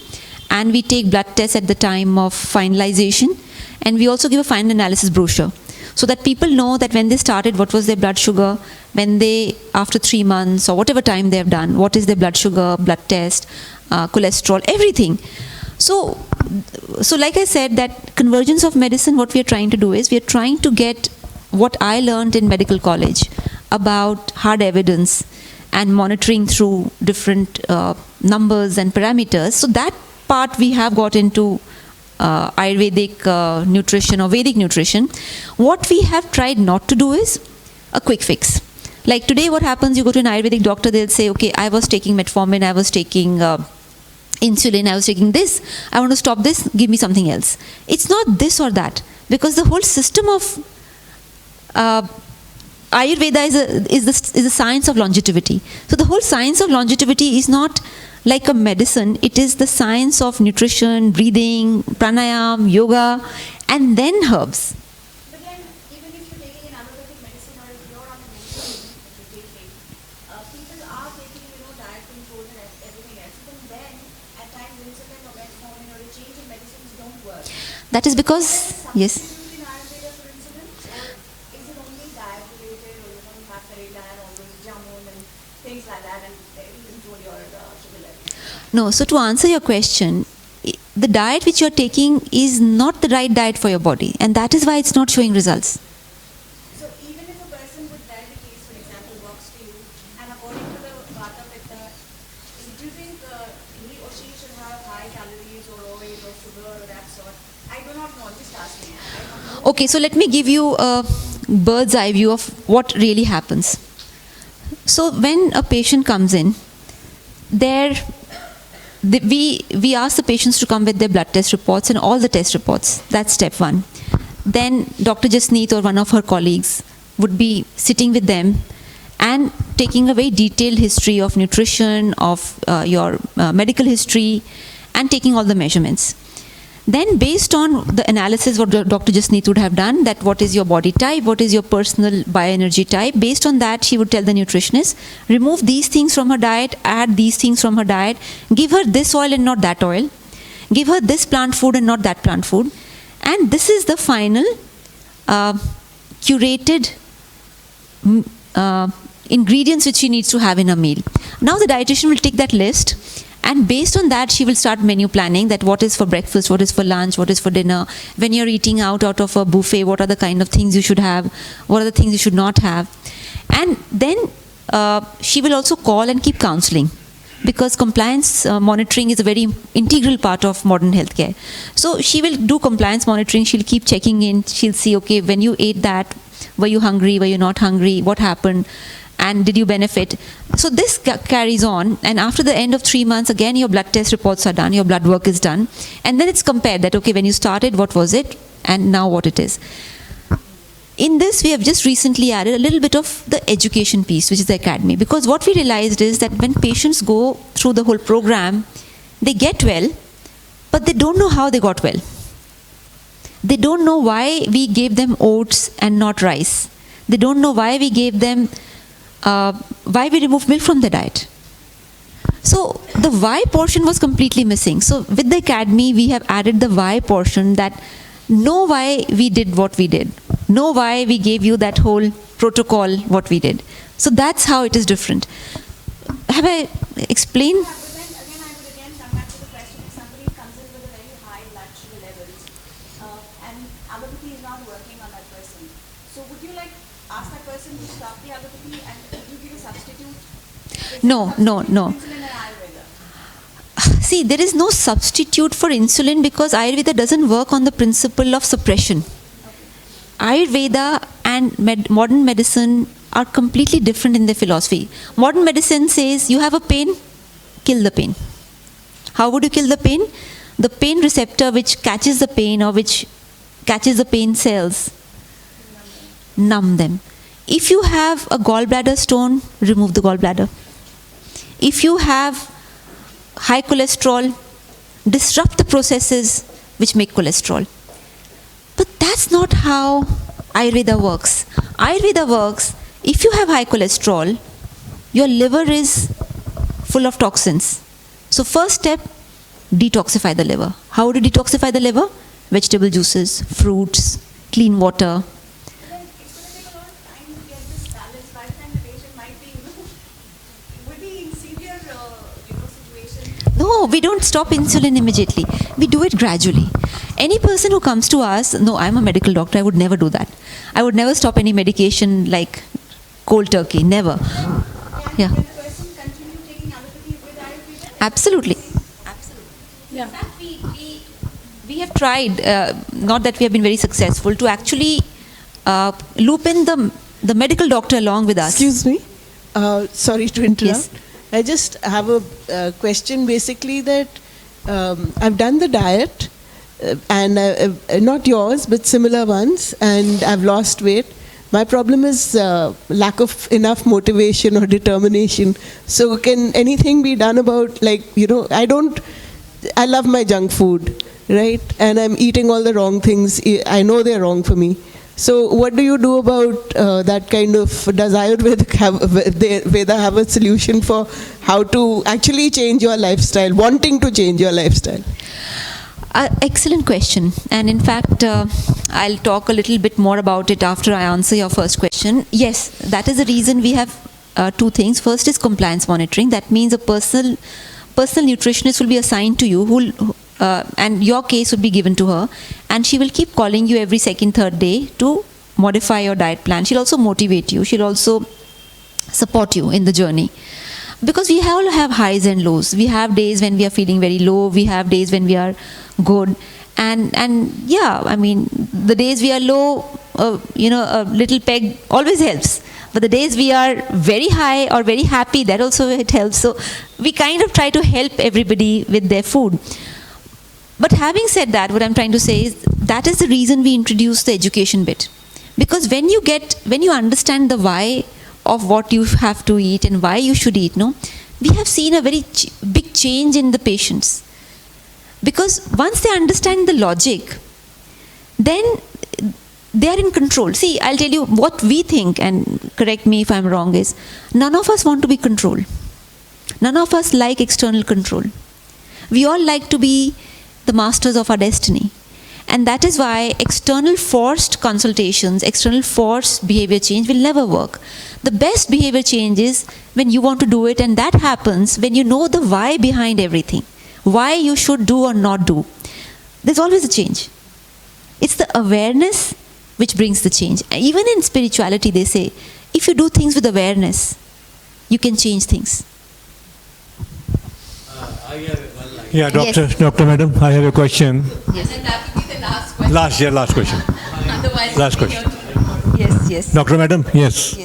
and we take blood tests at the time of finalization, and we also give a final analysis brochure so that people know that when they started, what was their blood sugar, when they, after 3 months or whatever time they have done, what is their blood sugar, blood test, cholesterol, everything. So like I said, that convergence of medicine, what we are trying to do is we are trying to get what I learned in medical college about hard evidence and monitoring through different numbers and parameters. So that part we have got into Ayurvedic nutrition or Vedic nutrition. What we have tried not to do is a quick fix. Like today what happens, you go to an Ayurvedic doctor, they'll say, okay, I was taking metformin, I was taking insulin, I was taking this, I want to stop this, give me something else. It's not this or that, because the whole system of Ayurveda is the science of longevity. So the whole science of longevity is not like a medicine, it is the science of nutrition, breathing, pranayam, yoga, and then herbs. But then, even if you're taking an allopathic medicine or if you're on a medicine that you're taking, people are taking, diet control and everything else. Even then, at times, insulin or metformin or a change in medicines don't work. That is because, yes. Substitute in Ayurveda for insulin, or is it only diet related, or you have Karela and all those jamun and things like that, and control your sugar level? No, so to answer your question, the diet which you are taking is not the right diet for your body, and that is why it's not showing results. So even if a person with diabetes, for example, walks to you, and according to the Vata Pitta, do you think he or she should have high calories or oil or sugar or that sort? I do not know, I'm just asking. Okay, so let me give you a bird's eye view of what really happens. So when a patient comes in, we ask the patients to come with their blood test reports and all the test reports. That's step one. Then Dr. Jasneet or one of her colleagues would be sitting with them and taking a very detailed history of nutrition, of your medical history, and taking all the measurements. Then based on the analysis what Dr. Jasneet would have done, that what is your body type, what is your personal bioenergy type, based on that she would tell the nutritionist, remove these things from her diet, add these things from her diet, give her this oil and not that oil, give her this plant food and not that plant food, and this is the final curated ingredients which she needs to have in a meal. Now the dietitian will take that list, and based on that, she will start menu planning, that what is for breakfast, what is for lunch, what is for dinner. When you're eating out of a buffet, what are the kind of things you should have, what are the things you should not have. And then she will also call and keep counseling, because compliance monitoring is a very integral part of modern healthcare. So she will do compliance monitoring, she'll keep checking in, she'll see, okay, when you ate that, were you hungry, were you not hungry, what happened? And did you benefit? So this carries on, and after the end of 3 months, again your blood test reports are done, your blood work is done, and then it's compared that, okay, when you started, what was it, and now what it is. In this, we have just recently added a little bit of the education piece, which is the academy, because what we realized is that when patients go through the whole program, they get well, but they don't know how they got well. They don't know why we gave them oats and not rice. They don't know why we gave them why we removed milk from the diet. So the why portion was completely missing. So with the academy, we have added the why portion, that know why we did what we did. Know why we gave you that whole protocol, what we did. So that's how it is different. Have I explained? Again, I would again come back to the question, if somebody comes in with a very high blood sugar levels, and allopathy is not working on that person. So would you ask that person to stop the allopathy and would you give a substitute? No. See, there is no substitute for insulin, because Ayurveda doesn't work on the principle of suppression. Ayurveda and modern medicine are completely different in their philosophy. Modern medicine says you have a pain, kill the pain. How would you kill the pain? The pain receptor which catches the pain or which catches the pain cells, numb them. If you have a gallbladder stone, remove the gallbladder. If you have high cholesterol, disrupt the processes which make cholesterol. But that's not how Ayurveda works. Ayurveda works, if you have high cholesterol, your liver is full of toxins. So first step, detoxify the liver. How do you detoxify the liver? Vegetable juices, fruits, clean water. No, we don't stop insulin immediately. We do it gradually. Any person who comes to us, no, I'm a medical doctor, I would never do that. I would never stop any medication like cold turkey, never. Yeah. Absolutely. Yeah. In fact, we have tried, not that we have been very successful, to actually loop in the medical doctor along with us. Excuse me. Sorry to interrupt. Yes. I just have a question, basically, that I've done the diet, and not yours, but similar ones, and I've lost weight. My problem is lack of enough motivation or determination. So can anything be done about, I love my junk food, right? And I'm eating all the wrong things. I know they're wrong for me. So what do you do about that kind of, does Ayurveda have a solution for how to actually change your lifestyle, wanting to change your lifestyle? Excellent question. And in fact, I'll talk a little bit more about it after I answer your first question. Yes, that is the reason we have two things. First is compliance monitoring. That means a personal nutritionist will be assigned to you, and your case would be given to her, and she will keep calling you every second, third day to modify your diet plan. She'll also motivate you. She'll also support you in the journey. Because we all have highs and lows. We have days when we are feeling very low. We have days when we are good. And yeah, I mean, the days we are low, a little peg always helps. But the days we are very high or very happy, that also it helps. So we kind of try to help everybody with their food. But having said that, what I'm trying to say is that is the reason we introduced the education bit. Because when you understand the why of what you have to eat and why you should eat, we have seen a very big change in the patients. Because once they understand the logic, then they are in control. See, I'll tell you what we think, and correct me if I'm wrong, is none of us want to be controlled. None of us like external control. We all like to be the masters of our destiny. And that is why external forced consultations, external forced behavior change will never work. The best behavior change is when you want to do it, and that happens when you know the why behind everything. Why you should do or not do. There's always a change. It's the awareness which brings the change. Even in spirituality, they say, if you do things with awareness, you can change things. Yeah, Dr. Madam, I have a question. Yes. And that will be the last question. Last question. Otherwise, last question. Yes. Dr. Madam, yes.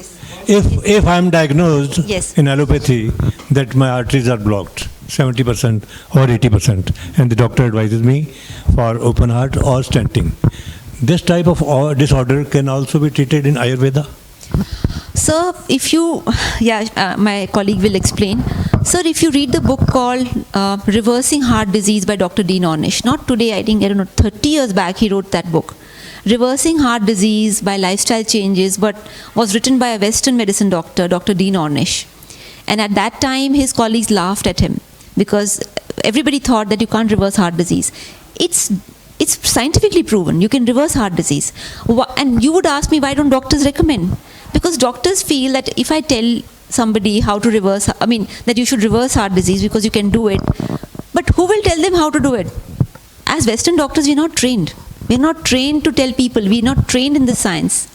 If I'm diagnosed in allopathy that my arteries are blocked, 70% or 80%, and the doctor advises me for open heart or stenting, this type of disorder can also be treated in Ayurveda? Sir, my colleague will explain. Sir, if you read the book called Reversing Heart Disease by Dr. Dean Ornish, not today, I don't know, 30 years back he wrote that book. Reversing Heart Disease by Lifestyle Changes, but was written by a Western medicine doctor, Dr. Dean Ornish. And at that time, his colleagues laughed at him because everybody thought that you can't reverse heart disease. It's scientifically proven. You can reverse heart disease. And you would ask me, why don't doctors recommend? Because doctors feel that if I tell somebody how to reverse, that you should reverse heart disease because you can do it, but who will tell them how to do it? As Western doctors, we're not trained. We're not trained to tell people. We're not trained in the science.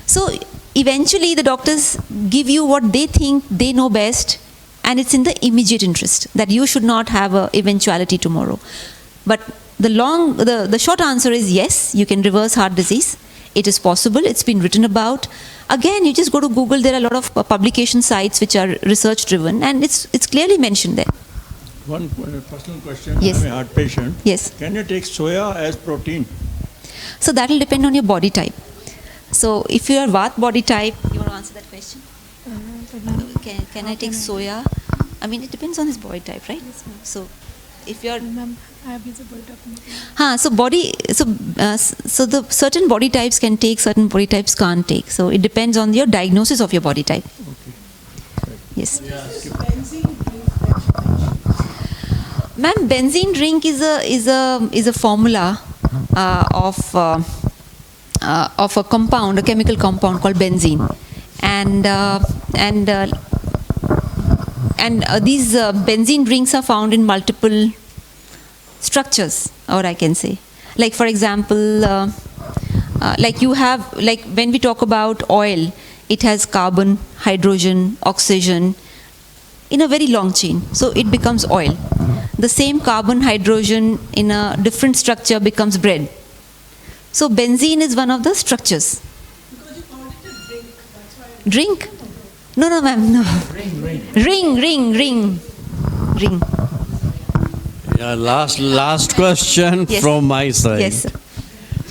So eventually the doctors give you what they think they know best, and it's in the immediate interest that you should not have an eventuality tomorrow. But the short answer is yes, you can reverse heart disease. It is possible. It's been written about. Again, you just go to Google. There are a lot of publication sites which are research driven, and it's clearly mentioned there. One personal question. Yes. I'm a heart patient. Yes. Can you take soya as protein? So that will depend on your body type. So if you are Vata body type, you want to answer that question? Can I take soya? It depends on his body type, right? Yes, so if you're so the certain body types can take, certain body types can't take. So it depends on your diagnosis of your body type. Okay. Yes. Ma'am, benzene drink is a formula of a compound, a chemical compound called benzene, and these benzene drinks are found in multiple structures, or I can say, like for example, when we talk about oil, it has carbon, hydrogen, oxygen in a very long chain, so it becomes oil. The same carbon, hydrogen in a different structure becomes bread. So benzene is one of the structures. Because you called it a drink, that's why. Drink? No, ma'am, no. Ring. Yeah, last question Yes. from my side. Yes, sir.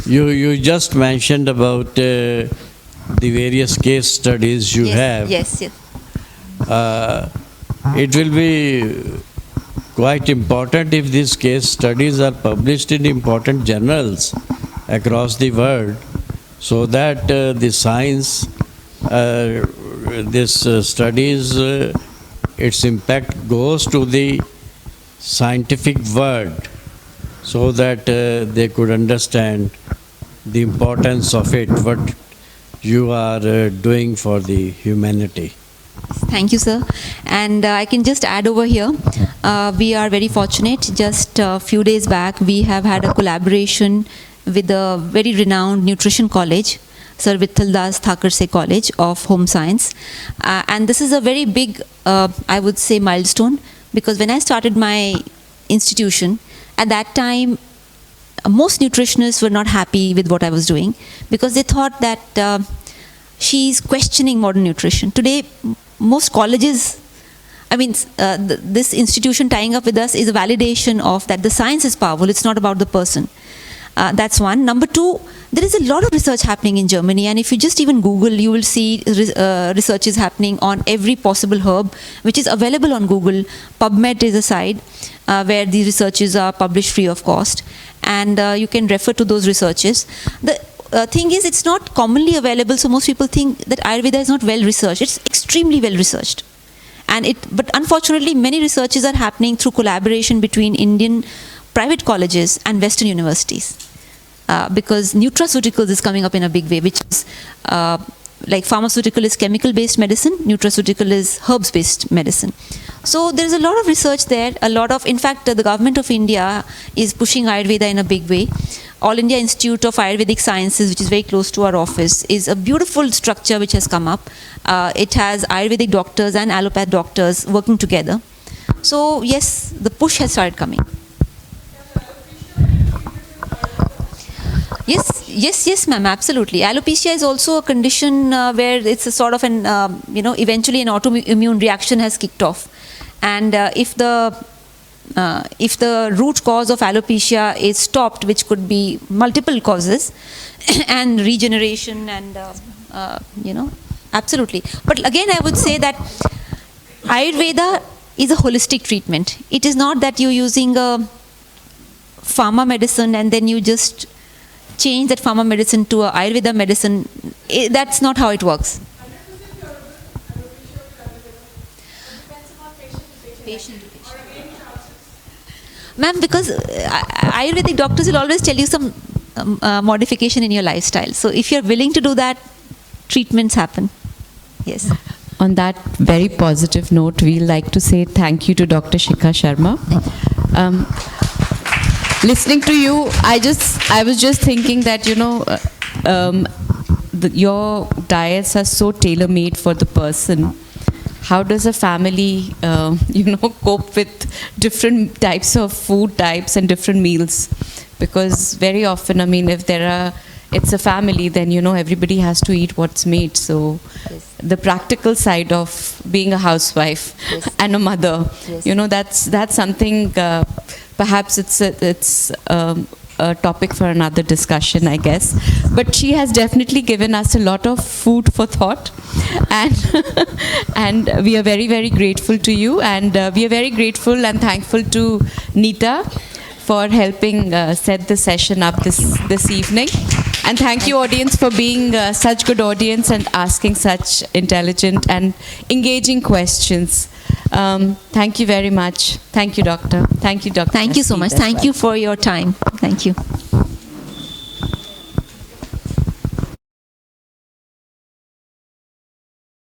You just mentioned about the various case studies you have. Yes. It will be quite important if these case studies are published in important journals across the world, so that the science, studies, its impact goes to the scientific world, so that they could understand the importance of it, what you are doing for the humanity. Thank you, sir. And I can just add over here, we are very fortunate. Just a few days back, we have had a collaboration with a very renowned nutrition college, Sir Vittal Das Thakurse College of Home Science. And this is a very big, I would say, milestone, because when I started my institution, at that time, most nutritionists were not happy with what I was doing, because they thought that she's questioning modern nutrition. Today, most colleges, this institution tying up with us is a validation of that the science is powerful, it's not about the person. That's one. Number two, there is a lot of research happening in Germany, and if you just even Google, you will see research is happening on every possible herb, which is available on Google. PubMed is a site where these researches are published free of cost, and you can refer to those researches. The thing is, it's not commonly available, so most people think that Ayurveda is not well researched. It's extremely well researched. But unfortunately, many researches are happening through collaboration between Indian private colleges and Western universities. Because nutraceuticals is coming up in a big way, which is like pharmaceutical is chemical-based medicine, nutraceutical is herbs-based medicine. So there's a lot of research there, in fact, the government of India is pushing Ayurveda in a big way. All India Institute of Ayurvedic Sciences, which is very close to our office, is a beautiful structure which has come up. It has Ayurvedic doctors and allopath doctors working together. So yes, the push has started coming. Yes, ma'am, absolutely. Alopecia is also a condition where it's a sort of an, eventually an autoimmune reaction has kicked off. And if the root cause of alopecia is stopped, which could be multiple causes, and regeneration and, absolutely. But again, I would say that Ayurveda is a holistic treatment. It is not that you're using a pharma medicine and then you just change that pharma medicine to a Ayurveda medicine. That's not how it works. Patient to patient. Ma'am, because Ayurvedic doctors will always tell you some modification in your lifestyle. So if you're willing to do that, treatments happen. Yes. On that very positive note, we'd like to say thank you to Dr. Shikha Sharma. Listening to you, I was just thinking that, your diets are so tailor-made for the person. How does a family, cope with different types of food types and different meals? Because very often, if it's a family, then, everybody has to eat what's made. So the practical side of being a housewife and a mother, that's something, perhaps it's a topic for another discussion, I guess. But she has definitely given us a lot of food for thought, and we are very, very grateful to you, and we are very grateful and thankful to Neeta for helping set the session up this evening. And thank you, audience, for being such good audience and asking such intelligent and engaging questions. Thank you very much. Thank you, Doctor. Thank you, Dr. Thank you so much. Thank you for your time. Thank you.